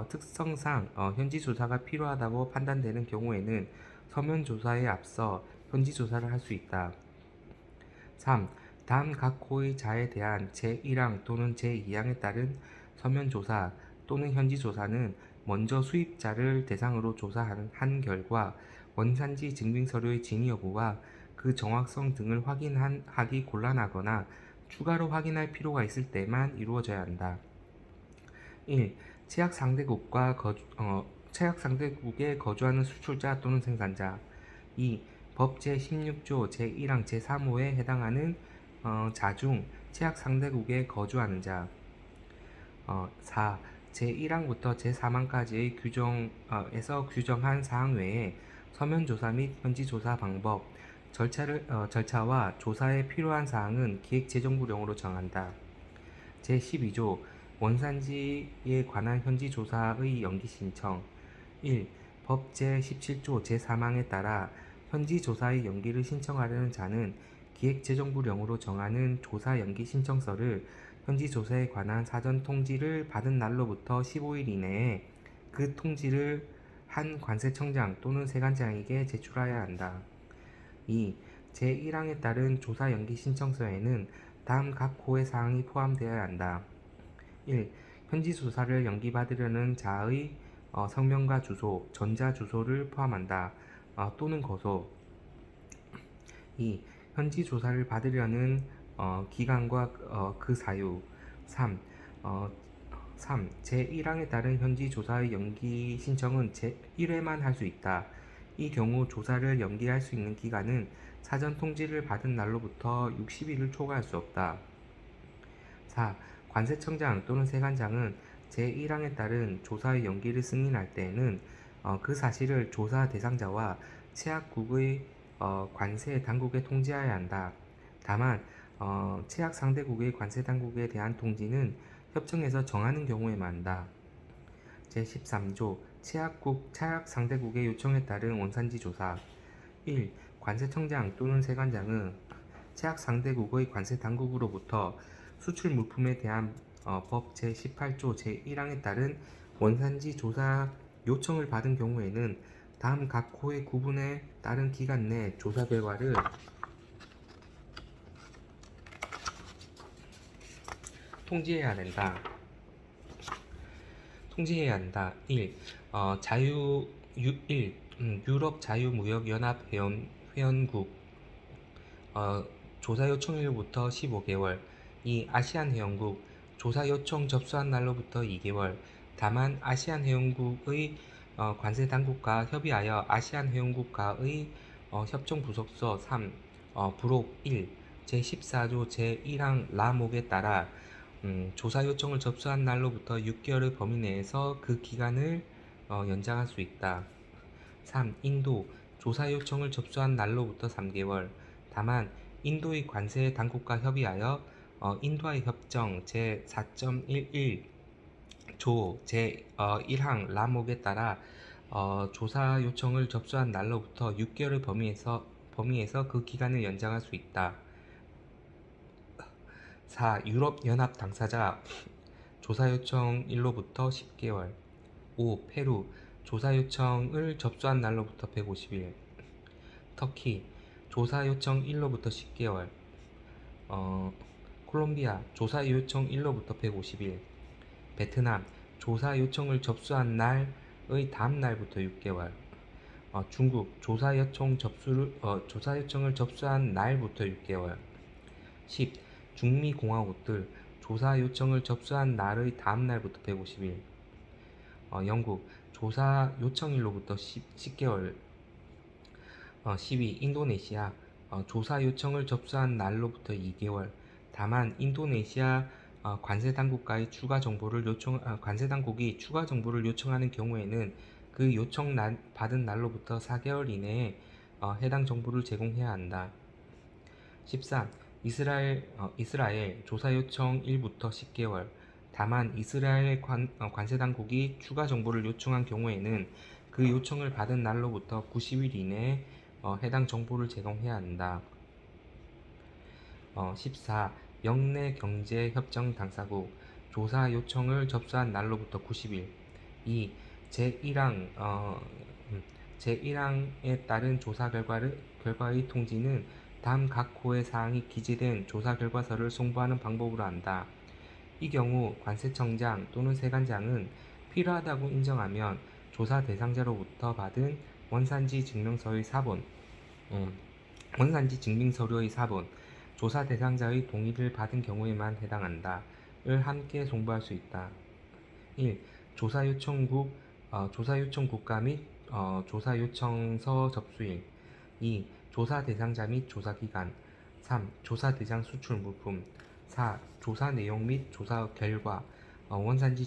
특성상 현지 조사가 필요하다고 판단되는 경우에는 서면 조사에 앞서 현지 조사를 할 수 있다. 3. 다음 각 호의 자에 대한 제1항 또는 제2항에 따른 서면 조사 또는 현지 조사는 먼저 수입자를 대상으로 조사한 결과 원산지 증빙 서류의 진위 여부와 그 정확성 등을 확인하기 곤란하거나 추가로 확인할 필요가 있을 때만 이루어져야 한다. 1. 채약 상대국에 거주하는 수출자 또는 생산자. 2. 법 제16조 제1항 제3호에 해당하는 자중 채약 상대국에 거주하는 자. 4. 제1항부터 제3항까지의 규정에서 규정한 사항 외에 서면 조사 및 현지 조사 방법, 절차와 조사에 필요한 사항은 기획재정부령으로 정한다. 제12조 원산지에 관한 현지 조사의 연기 신청. 1. 법 제17조 제3항에 따라 현지 조사의 연기를 신청하려는 자는 기획재정부령으로 정하는 조사 연기 신청서를 현지 조사에 관한 사전 통지를 받은 날로부터 15일 이내에 그 통지를 한 관세청장 또는 세관장에게 제출하여야 한다. 2. 제1항에 따른 조사 연기 신청서에는 다음 각 호의 사항이 포함되어야 한다. 1. 현지 조사를 연기받으려는 자의 성명과 주소, 전자주소를 포함한다. 또는 거소. 2. 현지 조사를 받으려는 기간과 그 사유. 3. 3. 제1항에 따른 현지 조사의 연기 신청은 제1회만 할 수 있다. 이 경우 조사를 연기할 수 있는 기간은 사전 통지를 받은 날로부터 60일을 초과할 수 없다. 4. 관세청장 또는 세관장은 제1항에 따른 조사의 연기를 승인할 때에는 그 사실을 조사 대상자와 채약국의 관세 당국에 통지해야 한다. 다만 채약 상대국의 관세 당국에 대한 통지는 협정에서 정하는 경우에만 한다. 제13조 채약 상대국의 요청에 따른 원산지 조사. 1. 관세청장 또는 세관장은 채약 상대국의 관세 당국으로부터 수출 물품에 대한 법 제18조 제1항에 따른 원산지 조사 요청을 받은 경우에는 다음 각 호의 구분에 따른 기간 내 조사 결과를 통지해야 한다. 1. 유럽 자유무역연합 회원국 조사 요청일부터 15개월. 2. 아시안 회원국 조사 요청 접수한 날로부터 2개월. 다만 아시안 회원국의 관세 당국과 협의하여 아시안 회원국과의 협정 부속서 3. 부록 1. 제14조 제1항 라목에 따라 조사 요청을 접수한 날로부터 6개월의 범위 내에서 그 기간을 연장할 수 있다. 3. 인도 조사 요청을 접수한 날로부터 3개월. 다만 인도의 관세 당국과 협의하여 인도와의 협정 제4.11조 제1항 라목에 따라 조사 요청을 접수한 날로부터 6개월의 범위에서 그 기간을 연장할 수 있다. 4. 유럽연합 당사자 조사 요청 일로부터 10개월. 5. 페루 조사 요청을 접수한 날로부터 150일. 터키 조사 요청 일로부터 10개월. 콜롬비아 조사 요청 일로부터 150일. 베트남 조사 요청을 접수한 날의 다음 날부터 6개월. 중국 조사 요청을 접수한 날부터 6개월. 10. 중미 공화국들 조사 요청을 접수한 날의 다음 날부터 150일. 영국 조사 요청일로부터 10개월. 12. 인도네시아 조사 요청을 접수한 날로부터 2개월. 다만 인도네시아 관세 당국이 추가 정보를 요청하는 경우에는 그 요청 받은 날로부터 4개월 이내에 해당 정보를 제공해야 한다. 13. 이스라엘 조사 요청 1부터 10개월. 다만 이스라엘 관세 당국이 추가 정보를 요청한 경우에는 그 요청을 받은 날로부터 90일 이내에 해당 정보를 제공해야 한다. 14. 영내 경제 협정 당사국 조사 요청을 접수한 날로부터 90일. 2. 제1항에 따른 조사 결과의 통지는 다음 각 호의 사항이 기재된 조사 결과서를 송부하는 방법으로 한다. 이 경우 관세청장 또는 세관장은 필요하다고 인정하면 조사 대상자로부터 받은 원산지 증명서류의 사본, 조사 대상자의 동의를 받은 경우에만 해당한다.를 함께 송부할 수 있다. 1. 조사 요청국가 및 조사 요청서 접수일. 2. 조사 대상자 및 조사 기간. 3. 조사 대상 수출 물품. 4. 조사 내용 및 조사 결과, 원산지의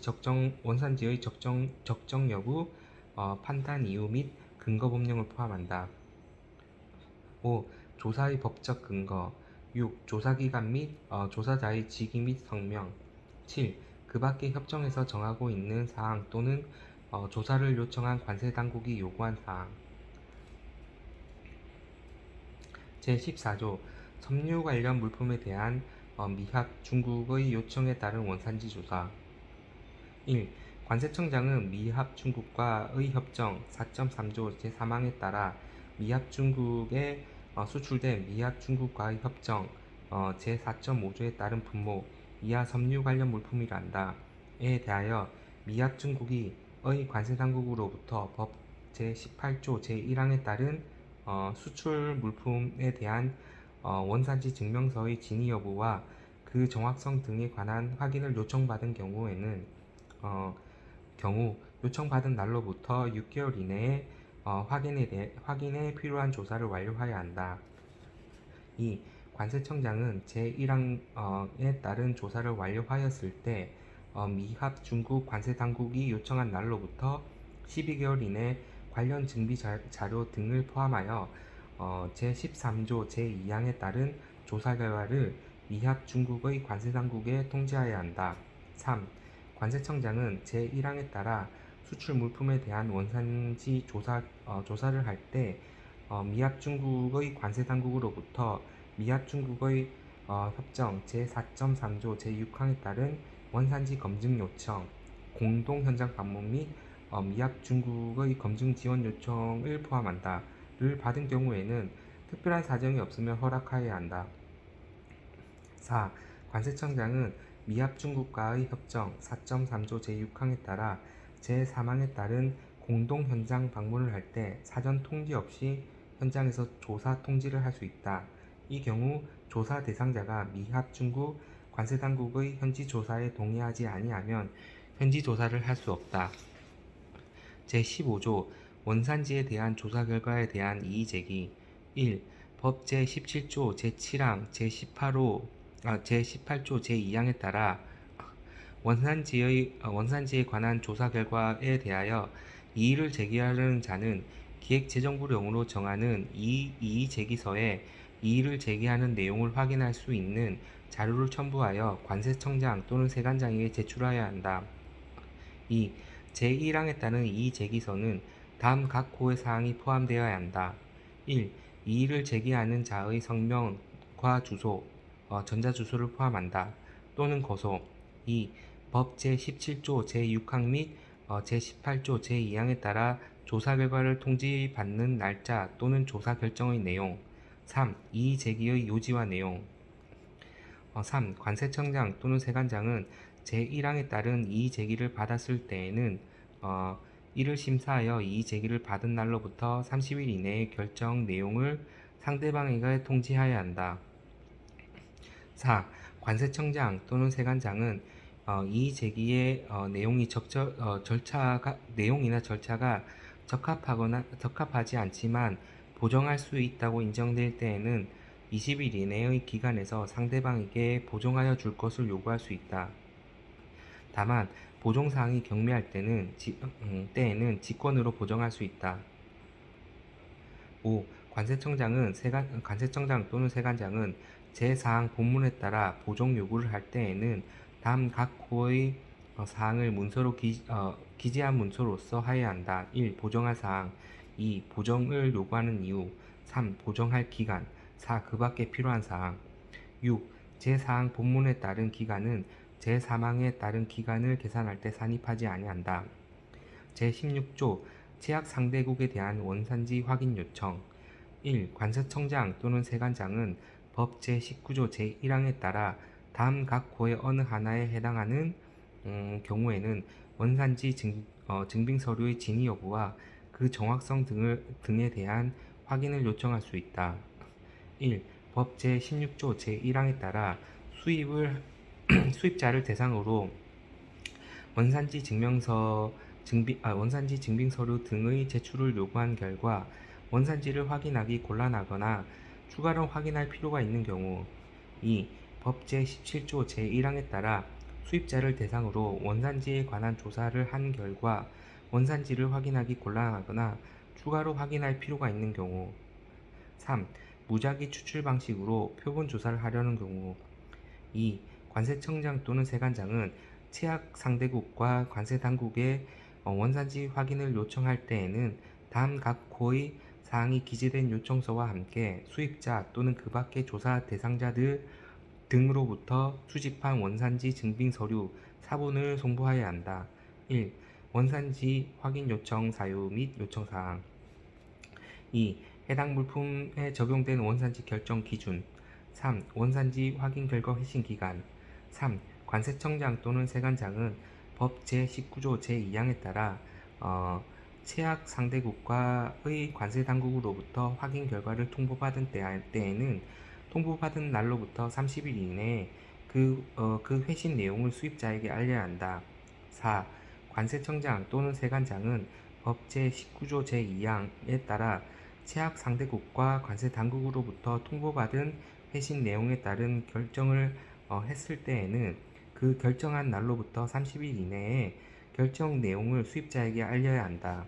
적정 여부, 판단 이유 및 근거 법령을 포함한다. 5. 조사의 법적 근거. 6. 조사 기간 및 조사자의 직위 및 성명. 7. 그 밖의 협정에서 정하고 있는 사항 또는 조사를 요청한 관세 당국이 요구한 사항. 제14조 섬유 관련 물품에 대한 미합 중국의 요청에 따른 원산지 조사. 1. 관세청장은 미합 중국과의 협정 4.3조 제3항에 따라 미합 중국에 수출된 미합 중국과의 협정 제4.5조에 따른 분모 이하 섬유 관련 물품이란다에 대하여 미합 중국의 관세 당국으로부터 법 제18조 제1항에 따른 수출 물품에 대한 원산지 증명서의 진위 여부와 그 정확성 등에 관한 확인을 요청받은 경우 요청받은 날로부터 6개월 이내에 확인에 필요한 조사를 완료하여야 한다. 2. 관세청장은 제1항에 따른 조사를 완료하였을 때 미합 중국 관세당국이 요청한 날로부터 12개월 이내 관련 증비 자료 등을 포함하여 제13조 제2항에 따른 조사 결과를 미합 중국의 관세당국에 통지하여야 한다. 3. 관세청장은 제1항에 따라 수출 물품에 대한 원산지 조사를 할 때 미합 중국의 관세 당국으로부터 미합 중국의 협정 제4.3조 제6항에 따른 원산지 검증 요청, 공동 현장 방문 및 미합 중국의 검증 지원 요청을 포함한다를 받은 경우에는 특별한 사정이 없으면 허락하여야 한다. 4. 관세청장은 미합 중국과의 협정 4.3조 제6항에 따라 제3항에 따른 공동 현장 방문을 할 때 사전 통지 없이 현장에서 조사 통지를 할 수 있다. 이 경우 조사 대상자가 미합 중국 관세당국의 현지 조사에 동의하지 아니하면 현지 조사를 할 수 없다. 제15조 원산지에 대한 조사 결과에 대한 이의 제기. 1. 법 제17조 제7항 제18조 제2항에 따라 원산지에 관한 조사 결과에 대하여 이의를 제기하려는 자는 기획재정부령으로 정하는 이의 제기서에 이의를 제기하는 내용을 확인할 수 있는 자료를 첨부하여 관세청장 또는 세관장에게 제출하여야 한다. 2. 제1항에 따른 이의 제기서는 다음 각 호의 사항이 포함되어야 한다. 1. 이의를 제기하는 자의 성명과 주소. 전자주소를 포함한다. 또는 거소. 2. 법 제17조 제6항 및 제18조 제2항에 따라 조사 결과를 통지받는 날짜 또는 조사 결정의 내용. 3. 이의 제기의 요지와 내용. 3. 관세청장 또는 세관장은 제1항에 따른 이의 제기를 받았을 때에는 이를 심사하여 이의 제기를 받은 날로부터 30일 이내의 결정 내용을 상대방에게 통지하여야 한다. 4. 관세청장 또는 세관장은 이의 제기의 내용이나 절차가 적합하지 않지만 보정할 수 있다고 인정될 때에는 20일 이내의 기간에서 상대방에게 보정하여 줄 것을 요구할 수 있다. 다만 보정사항이 경미할 때에는 직권으로 보정할 수 있다. 5. 관세청장 또는 세관장은 제4항 본문에 따라 보정 요구를 할 때에는 다음 각 호의 사항을 문서로 기재한 문서로서 하여야 한다. 1. 보정할 사항. 2. 보정을 요구하는 이유. 3. 보정할 기간. 4. 그 밖에 필요한 사항. 6. 제4항 본문에 따른 기간은 제3항에 따른 기간을 계산할 때 산입하지 아니한다. 제16조 제약 상대국에 대한 원산지 확인 요청. 1. 관세청장 또는 세관장은 법 제19조 제1항에 따라 다음 각 호의 어느 하나에 해당하는 경우에는 원산지 증빙 서류의 진위 여부와 그 정확성 등에 대한 확인을 요청할 수 있다. 1. 법 제16조 제1항에 따라 수입자를 대상으로 원산지 증빙 서류 등의 제출을 요구한 결과 원산지를 확인하기 곤란하거나 추가로 확인할 필요가 있는 경우. 2. 법 제17조 제1항에 따라 수입자를 대상으로 원산지에 관한 조사를 한 결과 원산지를 확인하기 곤란하거나 추가로 확인할 필요가 있는 경우. 3. 무작위 추출 방식으로 표본 조사를 하려는 경우. 2. 관세청장 또는 세관장은 채약 상대국과 관세당국에 원산지 확인을 요청할 때에는 다음 각 호의 사항이 기재된 요청서와 함께 수입자 또는 그 밖의 조사 대상자들 등으로부터 수집한 원산지 증빙 서류 사본을 송부하여야 한다. 1. 원산지 확인 요청 사유 및 요청 사항. 2. 해당 물품에 적용된 원산지 결정 기준. 3. 원산지 확인 결과 회신 기간. 3. 관세청장 또는 세관장은 법 제19조 제2항에 따라 채약 상대국과의 관세당국으로부터 확인 결과를 통보받은 때에는 통보받은 날로부터 30일 이내에 그 회신 내용을 수입자에게 알려야 한다. 4. 관세청장 또는 세관장은 법 제19조 제2항에 따라 채약 상대국과 관세당국으로부터 통보받은 회신 내용에 따른 결정을 했을 때에는 그 결정한 날로부터 30일 이내에 결정 내용을 수입자에게 알려야 한다.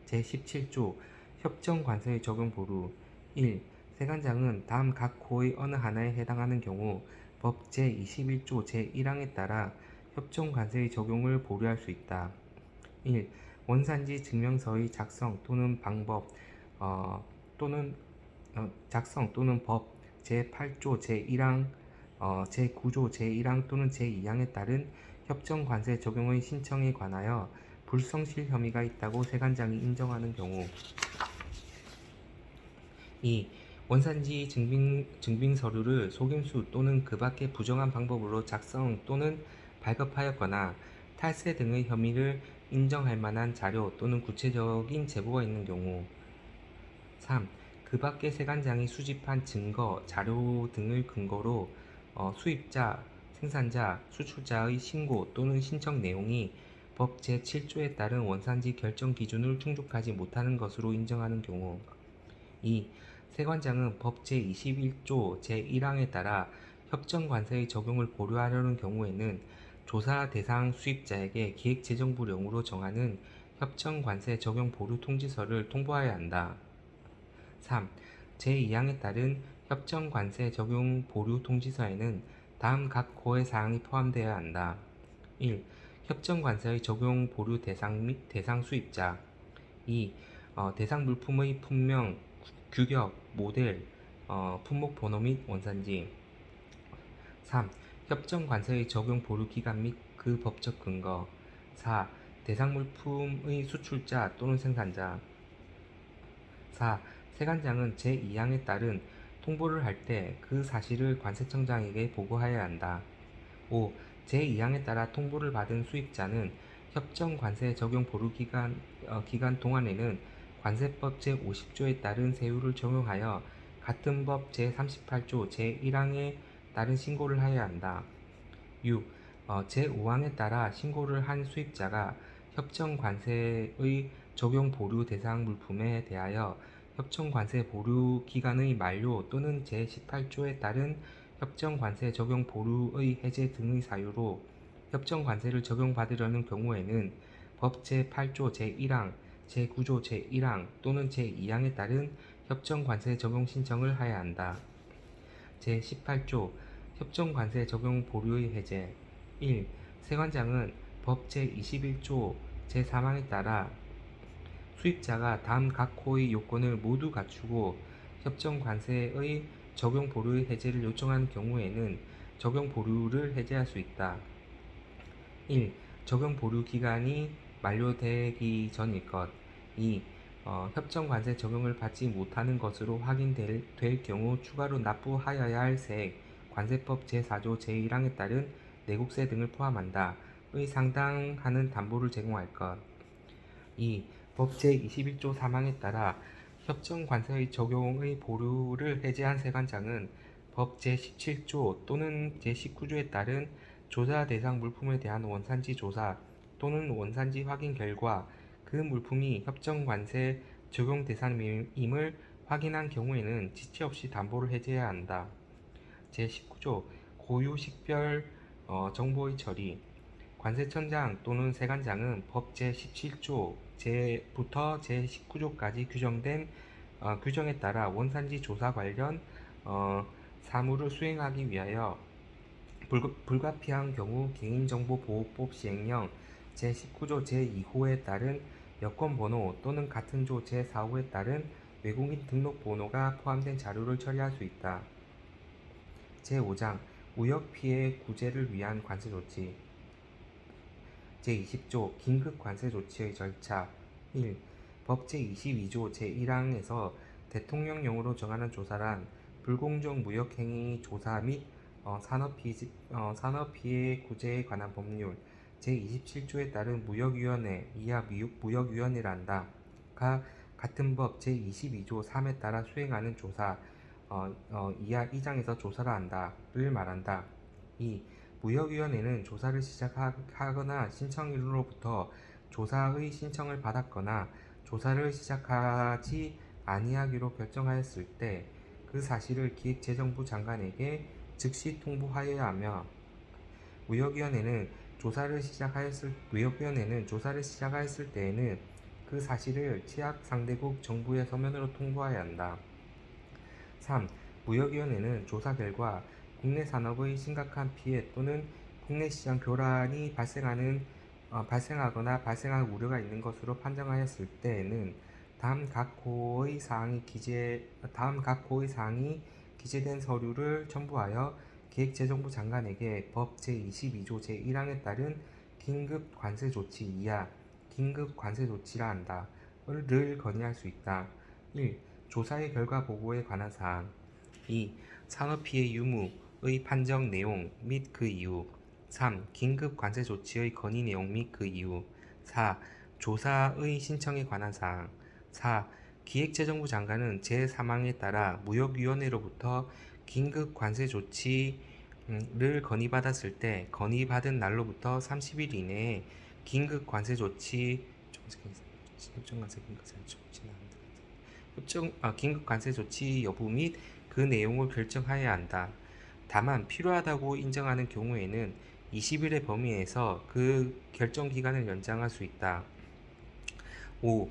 제17조 협정관세의 적용 보루. 1. 세관장은 다음 각 호의 어느 하나에 해당하는 경우 법 제21조 제1항에 따라 협정관세의 적용을 보류할 수 있다. 1. 원산지 증명서의 작성 또는 방법 작성 또는 법 제8조 제1항 제9조 제1항 또는 제2항에 따른 협정관세 적용의 신청에 관하여 불성실 혐의가 있다고 세관장이 인정하는 경우. 2. 원산지 증빙 서류를 속임수 또는 그 밖의 부정한 방법으로 작성 또는 발급하였거나 탈세 등의 혐의를 인정할 만한 자료 또는 구체적인 제보가 있는 경우. 3. 그 밖의 세관장이 수집한 증거, 자료 등을 근거로 수입자, 생산자, 수출자의 신고 또는 신청 내용이 법 제7조에 따른 원산지 결정 기준을 충족하지 못하는 것으로 인정하는 경우. 2. 세관장은 법 제21조 제1항에 따라 협정관세의 적용을 보류하려는 경우에는 조사 대상 수입자에게 기획재정부령으로 정하는 협정관세 적용 보류 통지서를 통보하여야 한다. 3. 제2항에 따른 협정관세 적용 보류 통지서에는 다음 각 호의 사항이 포함되어야 한다. 1. 협정관세의 적용 보류 대상 수입자. 2. 대상 물품의 품명, 규격, 모델, 품목 번호 및 원산지. 3. 협정 관세의 적용 보류 기간 및 그 법적 근거. 4. 대상 물품의 수출자 또는 생산자. 4. 세관장은 제2항에 따른 통보를 할 때 그 사실을 관세청장에게 보고하여야 한다. 5. 제2항에 따라 통보를 받은 수입자는 협정 관세 적용 보류 기간 동안에는 관세법 제50조에 따른 세율을 적용하여 같은 법 제38조 제1항에 따른 신고를 하여야 한다. 6. 제5항에 따라 신고를 한 수입자가 협정 관세의 적용 보류 대상 물품에 대하여 협정 관세 보류 기간의 만료 또는 제18조에 따른 협정 관세 적용 보류의 해제 등의 사유로 협정 관세를 적용받으려는 경우에는 법 제8조 제1항, 제9조 제1항 또는 제2항에 따른 협정 관세 적용 신청을 하여야 한다. 제18조 협정 관세 적용 보류의 해제. 1. 세관장은 법 제21조 제3항에 따라 수입자가 다음 각 호의 요건을 모두 갖추고 협정 관세의 적용 보류의 해제를 요청하는 경우에는 적용 보류를 해제할 수 있다. 1. 적용 보류 기간이 만료되기 전일 것. 2. 협정 관세 적용을 받지 못하는 것으로 확인될 경우 추가로 납부하여야 할 세액, 관세법 제4조 제1항에 따른 내국세 등을 포함한다. 의 상당하는 담보를 제공할 것. 2. 법 제21조 3항에 따라 협정 관세의 적용의 보류를 해제한 세관장은 법 제17조 또는 제19조에 따른 조사 대상 물품에 대한 원산지 조사 또는 원산지 확인 결과 그 물품이 협정 관세 적용 대상임을 확인한 경우에는 지체 없이 담보를 해제해야 한다. 제19조 고유 식별 정보의 처리. 관세청장 또는 세관장은 법 제17조 부터 제19조까지 규정된 규정에 따라 원산지 조사 관련 사무를 수행하기 위하여 불가피한 경우 개인정보보호법 시행령 제19조 제2호에 따른 여권번호 또는 같은 조 제4호에 따른 외국인 등록번호가 포함된 자료를 처리할 수 있다. 제5장 무역피해 구제를 위한 관세조치. 제20조 긴급관세조치의 절차. 1. 법 제22조 제1항에서 대통령령으로 정하는 조사란 불공정 무역행위 조사 및 산업피해 구제에 관한 법률 제27조에 따른 무역위원회 이하 무역위원회란다. 같은 법 제22조 3에 따라 수행하는 조사 이하 2장에서 조사를 한다를 말한다. 2. 무역위원회는 조사를 시작하거나 신청인으로부터 조사의 신청을 받았거나 조사를 시작하지 아니하기로 결정하였을 때 그 사실을 기획재정부 장관에게 즉시 통보하여야 하며 무역위원회는 조사를 시작하였을 때에는 그 사실을 취약 상대국 정부에 서면으로 통보해야 한다. 3. 무역위원회는 조사 결과 국내 산업의 심각한 피해 또는 국내 시장 교란이 발생하거나 발생할 우려가 있는 것으로 판정하였을 때에는 다음 각 호의 사항이 기재된 서류를 첨부하여 기획재정부 장관에게 법 제22조 제1항에 따른 긴급관세조치 이하 긴급관세조치라 한다. 를 건의할 수 있다. 1. 조사의 결과 보고에 관한 사항. 2. 산업피해 유무의 판정 내용 및 그 이유. 3. 긴급관세조치의 건의 내용 및 그 이유. 4. 조사의 신청에 관한 사항. 4. 기획재정부 장관은 제3항에 따라 무역위원회로부터 긴급관세조치를 건의받았을 때 건의받은 날로부터 30일 이내에 긴급관세조치 여부 및 그 내용을 결정하여야 한다. 다만 필요하다고 인정하는 경우에는 20일의 범위에서 그 결정 기간을 연장할 수 있다. 5.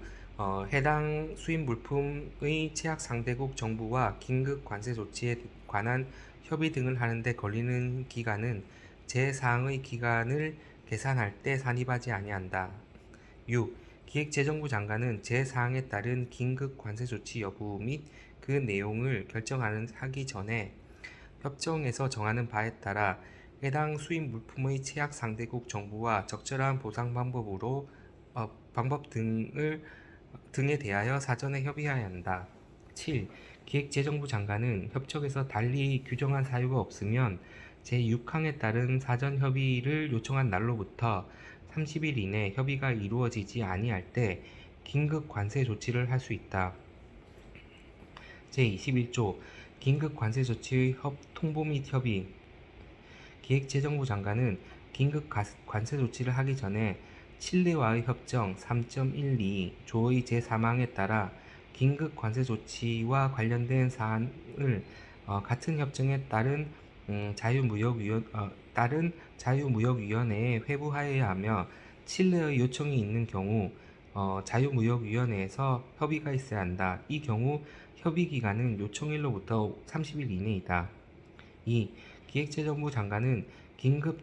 해당 수입 물품의 취약 상대국 정부와 긴급 관세 조치에 관한 협의 등을 하는데 걸리는 기간은 제4항의 기간을 계산할 때 산입하지 아니한다. 6. 기획재정부 장관은 제4항에 따른 긴급 관세 조치 여부 및 그 내용을 결정하기 전에 협정에서 정하는 바에 따라 해당 수입 물품의 최악 상대국 정부와 적절한 보상 방법 등에 대하여 사전에 협의해야 한다. 7. 기획재정부 장관은 협정에서 달리 규정한 사유가 없으면 제6항에 따른 사전 협의를 요청한 날로부터 30일 이내 협의가 이루어지지 아니할 때 긴급 관세 조치를 할 수 있다. 제21조 긴급 관세 조치의 통보 및 협의. 기획재정부 장관은 긴급 관세 조치를 하기 전에 칠레와의 협정 3.12조의 제3항에 따라 긴급 관세 조치와 관련된 사안을 같은 협정에 따른 자유무역위원회에 회부하여야 하며, 칠레의 요청이 있는 경우 자유무역위원회에서 협의가 있어야 한다. 이 경우 협의 기간은 요청일로부터 30일 이내이다. 2. 기획재정부 장관은 긴급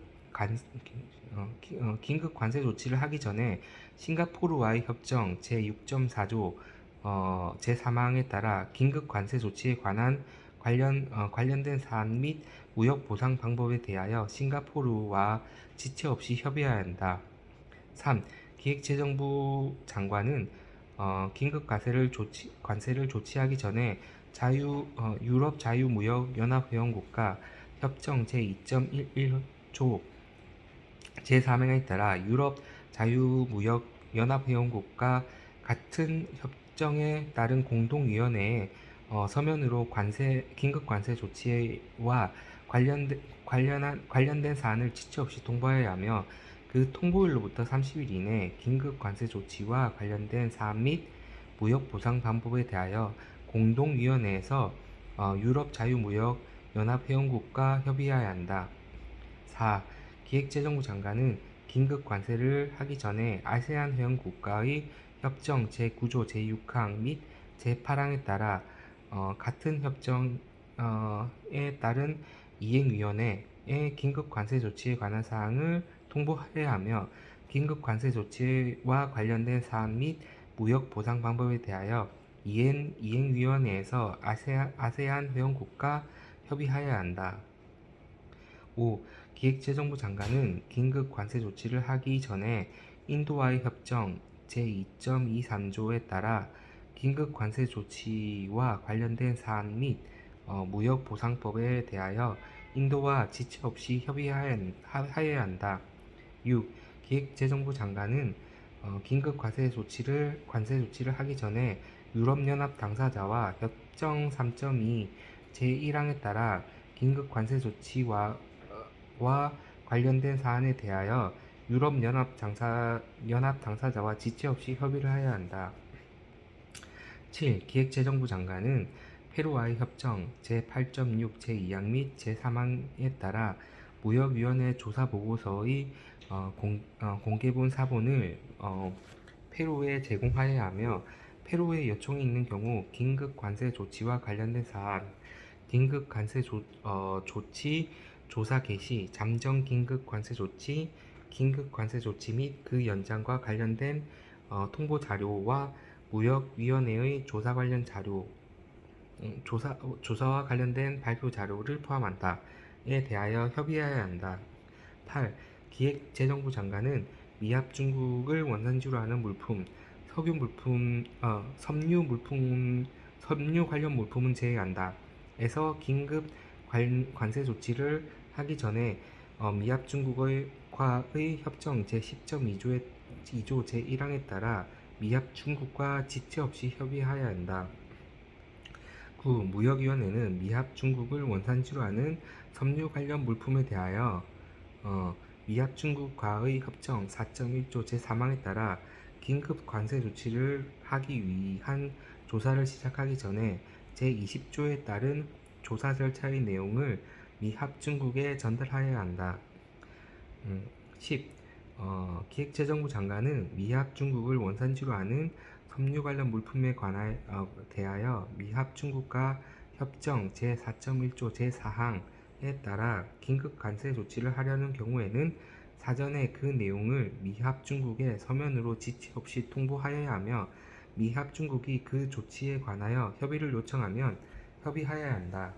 관세 조치를 하기 전에 싱가포르와의 협정 제6.4조 제3항에 따라 긴급 관세 조치에 관한 관련된 사안 및 무역 보상 방법에 대하여 싱가포르와 지체 없이 협의해야 한다. 3. 기획재정부 장관은 긴급 관세를 조치하기 전에 유럽 자유무역연합회원국가 협정 제2.11조 제3항에 따라 유럽 자유무역연합회원국과 같은 협정에 따른 공동위원회에 서면으로 긴급 관세 조치와 관련된 사안을 지체 없이 통보해야 하며, 그 통보일로부터 30일 이내 긴급 관세 조치와 관련된 사안 및 무역 보상 방법에 대하여 공동위원회에서 유럽 자유무역 연합회원국과 협의해야 한다. 4. 기획재정부 장관은 긴급 관세를 하기 전에 아세안 회원국가의 협정 제9조 제6항 및 제8항에 따라 같은 협정에 따른 이행위원회에 긴급 관세 조치에 관한 사항을 통보해야 하며, 긴급 관세 조치와 관련된 사안 및 무역 보상 방법에 대하여 이행위원회에서 아세안 회원국과 협의하여야 한다. 5. 기획재정부 장관은 긴급 관세 조치를 하기 전에 인도와의 협정 제2.23조에 따라 긴급 관세 조치와 관련된 사안 및 무역 보상법에 대하여 인도와 지체 없이 협의하여야 한다. 6. 기획재정부 장관은 긴급 관세 조치를 하기 전에 유럽연합 당사자와 협정 3.2 제1항에 따라 긴급 관세 조치와 관련된 사안에 대하여 유럽연합 당사자와 지체 없이 협의를 해야 한다. 7. 기획재정부 장관은 페루와의 협정 제8.6 제2항 및 제3항에 따라 무역위원회 조사보고서의 공개본 사본을 페루에 제공하여야 하며, 페루에 요청이 있는 경우 긴급 관세 조치와 관련된 사안, 긴급 관세 조치 조사 개시, 잠정 긴급 관세 조치 및 그 연장과 관련된 통보 자료와 무역위원회의 조사와 관련된 발표 자료를 포함한다에 대하여 협의해야 한다. 8. 기획재정부 장관은 미합 중국을 원산지로 하는 물품, 섬유 관련 물품은 제외한다. 에서 긴급 관세 조치를 하기 전에 미합 중국과의 협정 제10.2조 제1항에 따라 미합 중국과 지체 없이 협의해야 한다. 9. 무역위원회는 미합 중국을 원산지로 하는 섬유 관련 물품에 대하여 미합 중국과의 협정 4.1조 제3항에 따라 긴급 관세 조치를 하기 위한 조사를 시작하기 전에 제20조에 따른 조사 절차의 내용을 미합 중국에 전달하여야 한다. 10. 기획재정부 장관은 미합 중국을 원산지로 하는 섬유 관련 물품에 대하여 미합 중국과 협정 제4.1조 제4항에 따라 긴급 관세 조치를 하려는 경우에는 사전에 그 내용을 미합 중국에 서면으로 지체 없이 통보하여야 하며, 미합 중국이 그 조치에 관하여 협의를 요청하면 협의하여야 한다.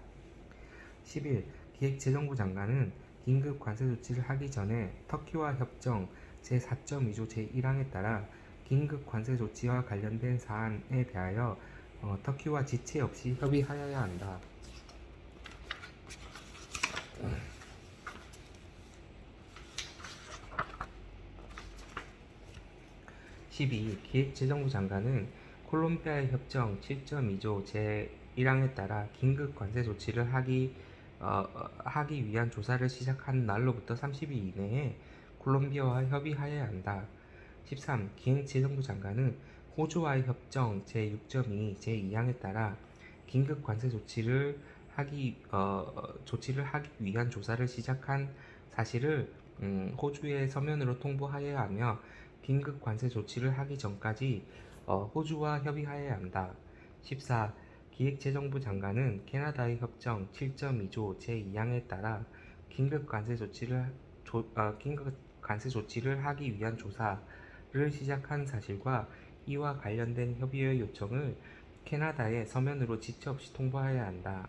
11. 기획재정부 장관은 긴급 관세 조치를 하기 전에 터키와 협정 제4.2조 제1항에 따라 긴급 관세 조치와 관련된 사안에 대하여 터키와 지체 없이 협의하여야 한다. 12. 기획재정부 장관은 콜롬비아의 협정 7.2조 제1항에 따라 긴급 관세 조치를 하기 위한 조사를 시작한 날로부터 30일 이내에 콜롬비아와 협의하여야 한다. 13. 기획재정부 장관은 호주와의 협정 제6.2 제2항에 따라 긴급 관세 조치를 하기 위한 조사를 시작한 사실을 호주에 서면으로 통보하여야 하며 긴급 관세 조치를 하기 전까지 호주와 협의하여야 한다. 14. 기획재정부 장관은 캐나다의 협정 7.2조 제2항에 따라 긴급 관세 조치를 하기 위한 조사를 시작한 사실과 이와 관련된 협의의 요청을 캐나다에 서면으로 지체 없이 통보하여야 한다.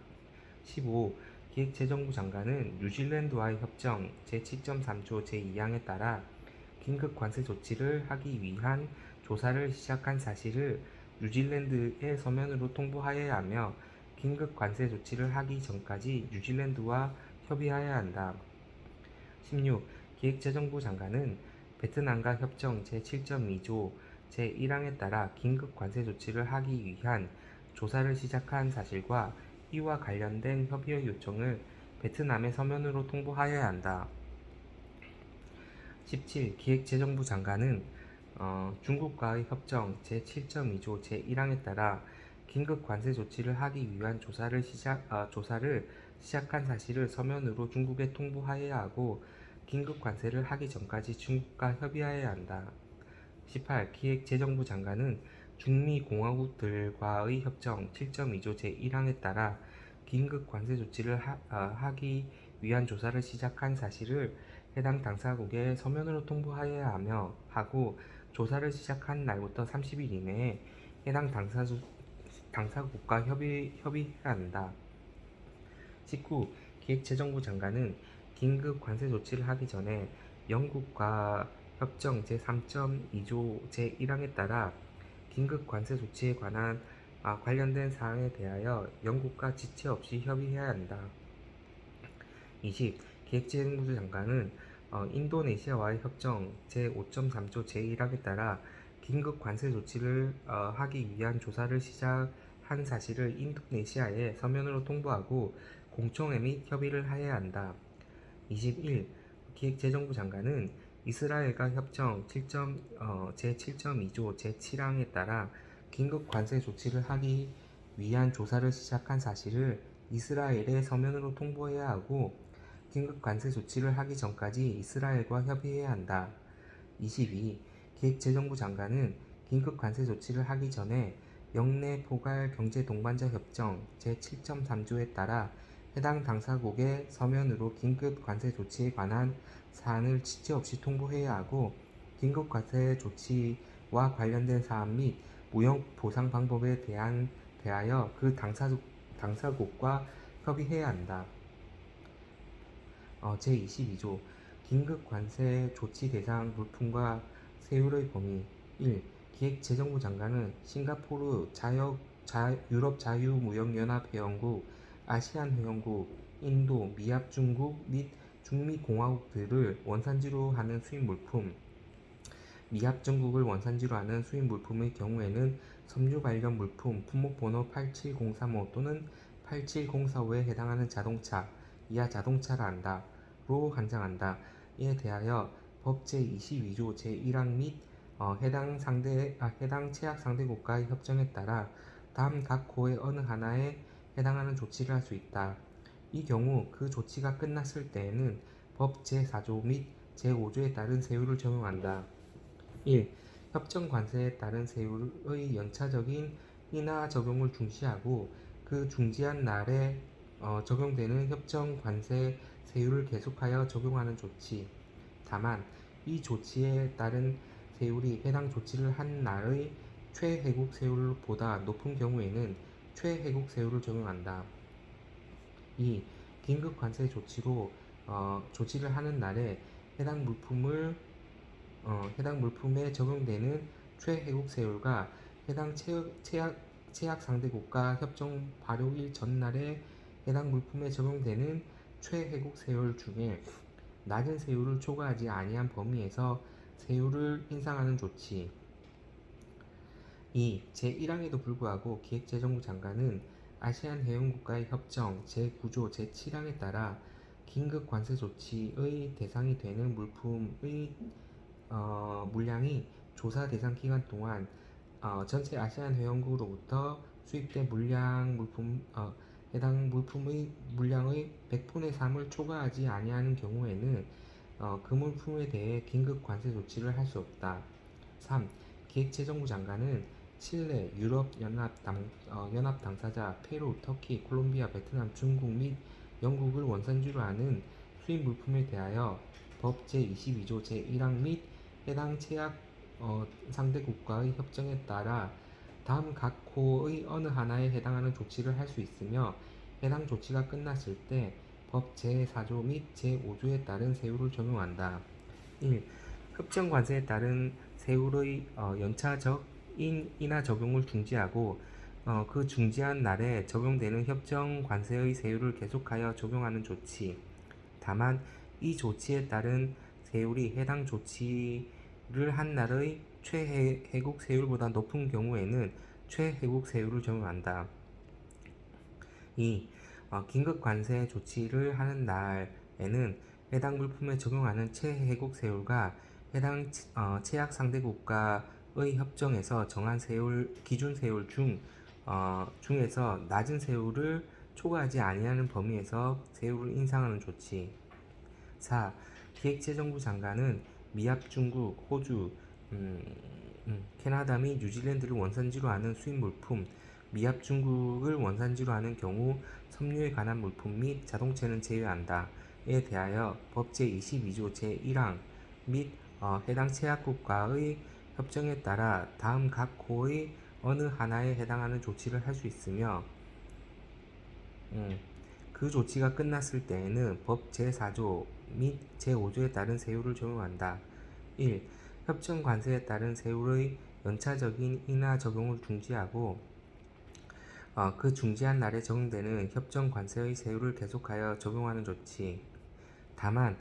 15. 기획재정부 장관은 뉴질랜드와의 협정 제7.3조 제2항에 따라 긴급 관세 조치를 하기 위한 조사를 시작한 사실을 뉴질랜드에 서면으로 통보하여야 하며 긴급 관세 조치를 하기 전까지 뉴질랜드와 협의하여야 한다. 16. 기획재정부 장관은 베트남과 협정 제7.2조 제1항에 따라 긴급 관세 조치를 하기 위한 조사를 시작한 사실과 이와 관련된 협의의 요청을 베트남에 서면으로 통보하여야 한다. 17. 기획재정부 장관은 중국과의 협정 제7.2조 제1항에 따라 긴급 관세 조치를 하기 위한 조사를 시작한 사실을 서면으로 중국에 통보하여야 하고 긴급 관세를 하기 전까지 중국과 협의하여야 한다. 18. 기획재정부 장관은 중미 공화국들과의 협정 7.2조 제1항에 따라 긴급 관세 조치를 하기 위한 조사를 시작한 사실을 해당 당사국에 서면으로 통보하여야 하고 조사를 시작한 날부터 30일 이내에 해당 당사국과 협의해야 한다. 19. 기획재정부 장관은 긴급 관세 조치를 하기 전에 영국과 협정 제3.2조 제1항에 따라 긴급 관세 조치에 관련된 사항에 대하여 영국과 지체 없이 협의해야 한다. 20. 기획재정부 장관은 인도네시아와의 협정 제5.3조 제1항에 따라 긴급 관세 조치를 하기 위한 조사를 시작한 사실을 인도네시아에 서면으로 통보하고 공청회 및 협의를 하여야 한다. 21. 기획재정부 장관은 이스라엘과 협정 제7.2조 제7항에 따라 긴급 관세 조치를 하기 위한 조사를 시작한 사실을 이스라엘에 서면으로 통보해야 하고 긴급 관세 조치를 하기 전까지 이스라엘과 협의해야 한다. 22. 기획재정부 장관은 긴급 관세 조치를 하기 전에 영내 포괄 경제 동반자 협정 제7.3조에 따라 해당 당사국에 서면으로 긴급 관세 조치에 관한 사안을 지체 없이 통보해야 하고 긴급 관세 조치와 관련된 사안 및 무역 보상 방법에 대하여 그 당사국과 협의해야 한다. 제22조 긴급 관세 조치 대상 물품과 세율의 범위 1. 기획재정부 장관은 싱가포르 유럽 자유무역연합 회원국, 아시안 회원국, 인도, 미합 중국 및 중미 공화국들을 원산지로 하는 수입 물품, 미합 중국을 원산지로 하는 수입 물품의 경우에는 섬유 관련 물품 품목번호 87035 또는 87045에 해당하는 자동차, 이하 자동차라 한다.로 한정한다. 이에 대하여 법 제22조 제1항 및 해당 체약 상대국과의 협정에 따라 다음 각 호의 어느 하나에 해당하는 조치를 할 수 있다. 이 경우 그 조치가 끝났을 때에는 법 제4조 및 제5조에 따른 세율을 적용한다. 1. 협정 관세에 따른 세율의 연차적인 인하 적용을 중시하고 그 중지한 날에 적용되는 협정 관세 세율을 계속하여 적용하는 조치. 다만 이 조치에 따른 세율이 해당 조치를 한 날의 최혜국 세율보다 높은 경우에는 최혜국 세율을 적용한다. 2. 긴급 관세 조치로 조치를 하는 날에 해당 물품에 적용되는 최혜국 세율과 해당 체약 상대국가 협정 발효일 전날에 해당 물품에 적용되는 최혜국 세율 중에 낮은 세율을 초과하지 아니한 범위에서 세율을 인상하는 조치. 2. 제1항에도 불구하고 기획재정부 장관은 아시안 회원국가의 협정 제9조 제7항에 따라 긴급 관세 조치의 대상이 되는 물품의 물량이 조사 대상 기간 동안 전체 아시안 회원국으로부터 수입된 해당 물품의 물량의 100분의 3을 초과하지 아니하는 경우에는 그 물품에 대해 긴급 관세 조치를 할 수 없다. 3. 기획재정부 장관은 칠레, 연합 당사자, 페루, 터키, 콜롬비아, 베트남, 중국 및 영국을 원산지로 하는 수입 물품에 대하여 법 제22조 제1항 및 해당 체약 상대 국가의 협정에 따라 다음 각 호의 어느 하나에 해당하는 조치를 할 수 있으며 해당 조치가 끝났을 때 법 제4조 및 제5조에 따른 세율을 적용한다. 1. 협정 관세에 따른 세율의 연차적 인하 적용을 중지하고 그 중지한 날에 적용되는 협정 관세의 세율을 계속하여 적용하는 조치. 다만 이 조치에 따른 세율이 해당 조치를 한 날의 최혜국 세율보다 높은 경우에는 최혜국 세율을 적용한다. 2. 긴급 관세 조치를 하는 날에는 해당 물품에 적용하는 최혜국 세율과 해당 체약 상대 국가의 협정에서 정한 기준 세율 중에서 낮은 세율을 초과하지 아니하는 범위에서 세율을 인상하는 조치. 4. 기획재정부 장관은 미합 중국, 호주, 캐나다 및 뉴질랜드를 원산지로 하는 수입 물품, 미합 중국을 원산지로 하는 경우 섬유에 관한 물품 및 자동차는 제외한다. 에 대하여 법 제22조 제1항 및 해당 체약국가의 협정에 따라 다음 각 호의 어느 하나에 해당하는 조치를 할 수 있으며 그 조치가 끝났을 때에는 법 제4조 및 제5조에 따른 세율을 적용한다. 1. 협정 관세에 따른 세율의 연차적인 인하 적용을 중지하고 그 중지한 날에 적용되는 협정 관세의 세율을 계속하여 적용하는 조치. 다만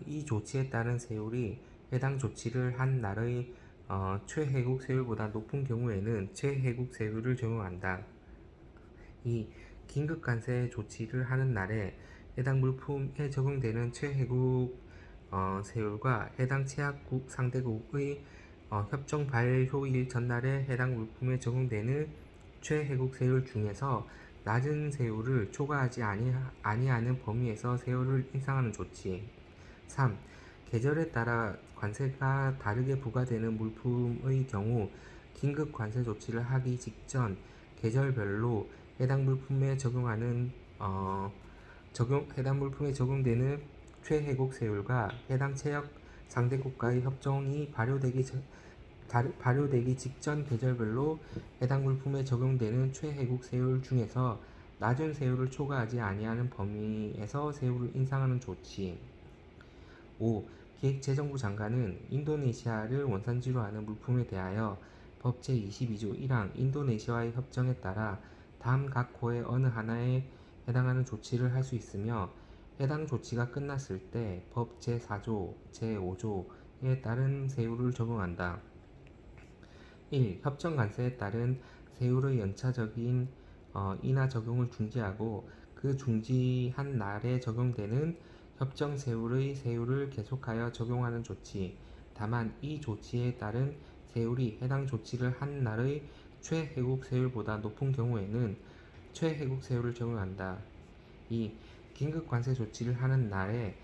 이 조치에 따른 세율이 해당 조치를 한 날의 최혜국 세율보다 높은 경우에는 최혜국 세율을 적용한다. 2. 긴급 관세 조치를 하는 날에 해당 물품에 적용되는 최혜국 세율과 해당 체약국 상대국의 협정 발효일 전날에 해당 물품에 적용되는 최혜국 세율 중에서 낮은 세율을 초과하지 아니하는 범위에서 세율을 인상하는 조치. 3. 계절에 따라 관세가 다르게 부과되는 물품의 경우 긴급 관세 조치를 하기 직전 계절별로 해당 물품에 적용되는 최혜국 세율과 해당 체역 상대국가의 협정이 발효되기 직전 계절별로 해당 물품에 적용되는 최혜국 세율 중에서 낮은 세율을 초과하지 아니하는 범위에서 세율을 인상하는 조치. 5. 기획재정부 장관은 인도네시아를 원산지로 하는 물품에 대하여 법 제22조 1항 인도네시아와의 협정에 따라 다음 각 호의 어느 하나에 해당하는 조치를 할 수 있으며 해당 조치가 끝났을 때 법 제4조, 제5조에 따른 세율을 적용한다. 1. 협정 관세에 따른 세율의 연차적인 인하 적용을 중지하고 그 중지한 날에 적용되는 협정 세율을 계속하여 적용하는 조치. 다만 이 조치에 따른 세율이 해당 조치를 한 날의 최혜국 세율보다 높은 경우에는 최혜국 세율을 적용한다. 2. 긴급 관세 조치를 하는 날에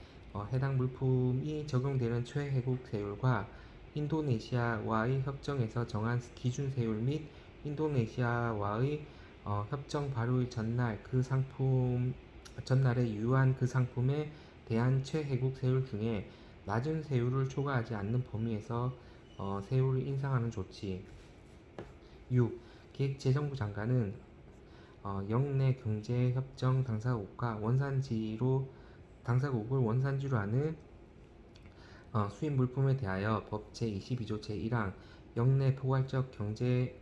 해당 물품이 적용되는 최혜국 세율과 인도네시아와의 협정에서 정한 기준 세율 및 인도네시아와의 협정 발효일 전날에 유효한 그 상품에 대한 최혜국 세율 중에 낮은 세율을 초과하지 않는 범위에서 세율을 인상하는 조치. 6. 기획재정부 장관은 영내 경제협정 당사국과 당사국을 원산지로 하는 수입 물품에 대하여 법 제22조 제1항 영내 포괄적 경제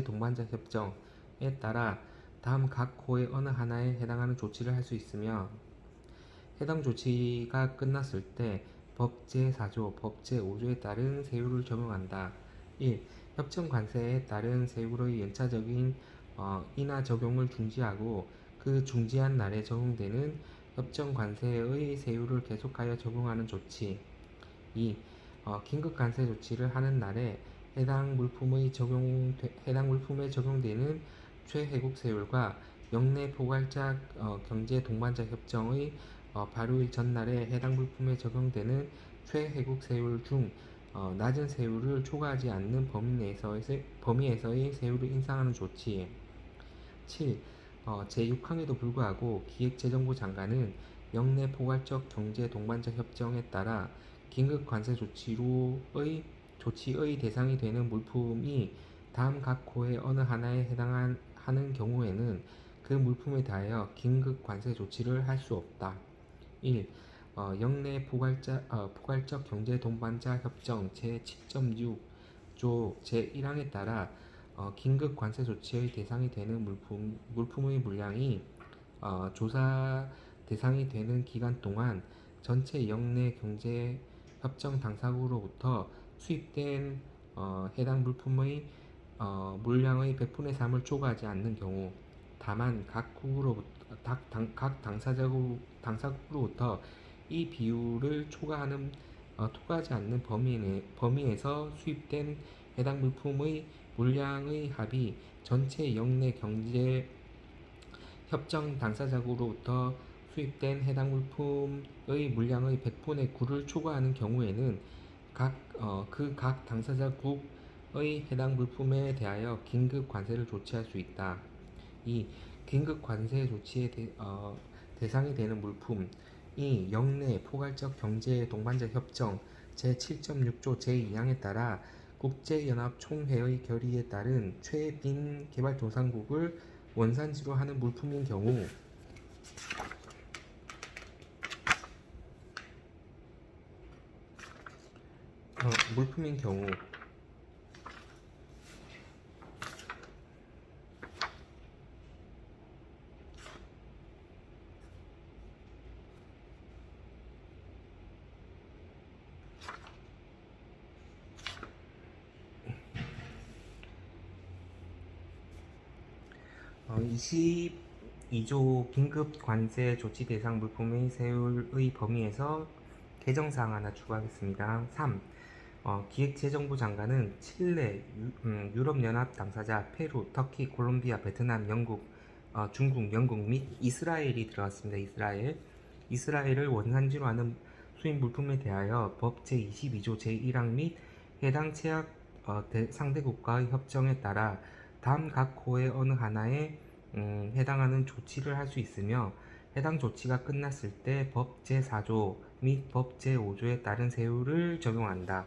동반자 협정에 따라 다음 각 호의 어느 하나에 해당하는 조치를 할 수 있으며 해당 조치가 끝났을 때 법 제4조, 법 제5조에 따른 세율을 적용한다. 1. 협정 관세에 따른 세율의 연차적인 인하 적용을 중지하고 그 중지한 날에 적용되는 협정 관세의 세율을 계속하여 적용하는 조치. 2. 긴급 관세 조치를 하는 날에 해당 물품에 적용되는 최혜국 세율과 영내 포괄적 경제 동반자 협정의 발효일 전날에 해당 물품에 적용되는 최혜국 세율 중 낮은 세율을 초과하지 않는 범위에서의 세율을 인상하는 조치. 7. 제6항에도 불구하고 기획재정부 장관은 영내 포괄적 경제 동반자 협정에 따라 긴급 관세 조치의 대상이 되는 물품이 다음 각 호의 어느 하나에 해당하는 경우에는 그 물품에 대하여 긴급 관세 조치를 할 수 없다. 1. 영내 포괄적 경제 동반자 협정 제7.6조 제1항에 따라 긴급 관세 조치의 대상이 되는 물품의 물량이 조사 대상이 되는 기간 동안 전체 영내 경제 협정 당사국으로부터 수입된 해당 물품의 물량의 100분의 3을 초과하지 않는 경우, 다만 각 당사국으로부터 이 비율을 초과하지 않는 범위에서 수입된 해당 물품의 물량의 합이 전체 영내 경제 협정 당사자국으로부터 수입된 해당 물품의 물량의 100분의 9를 초과하는 경우에는 각 당사자국의 해당 물품에 대하여 긴급 관세를 조치할 수 있다. 2. 긴급 관세 조치의 대상이 되는 물품이 영내 포괄적 경제 동반자 협정 제7.6조 제2항에 따라 국제연합 총회의 결의에 따른 최빈 개발도상국을 원산지로 하는 물품인 경우, 어, 22조 긴급 관세 조치 대상 물품의 세율의 범위에서 개정사항 하나 추가하겠습니다. 3. 기획재정부 장관은 칠레, 유럽연합 당사자 페루, 터키, 콜롬비아, 베트남, 중국, 영국 및 이스라엘이 들어갔습니다. 이스라엘을 원산지로 하는 수입 물품에 대하여 법 제22조 제1항 및 해당 체약 상대국가의 협정에 따라 다음 각 호의 어느 하나에 해당하는 조치를 할 수 있으며 해당 조치가 끝났을 때 법 제4조 및 법 제5조에 따른 세율을 적용한다.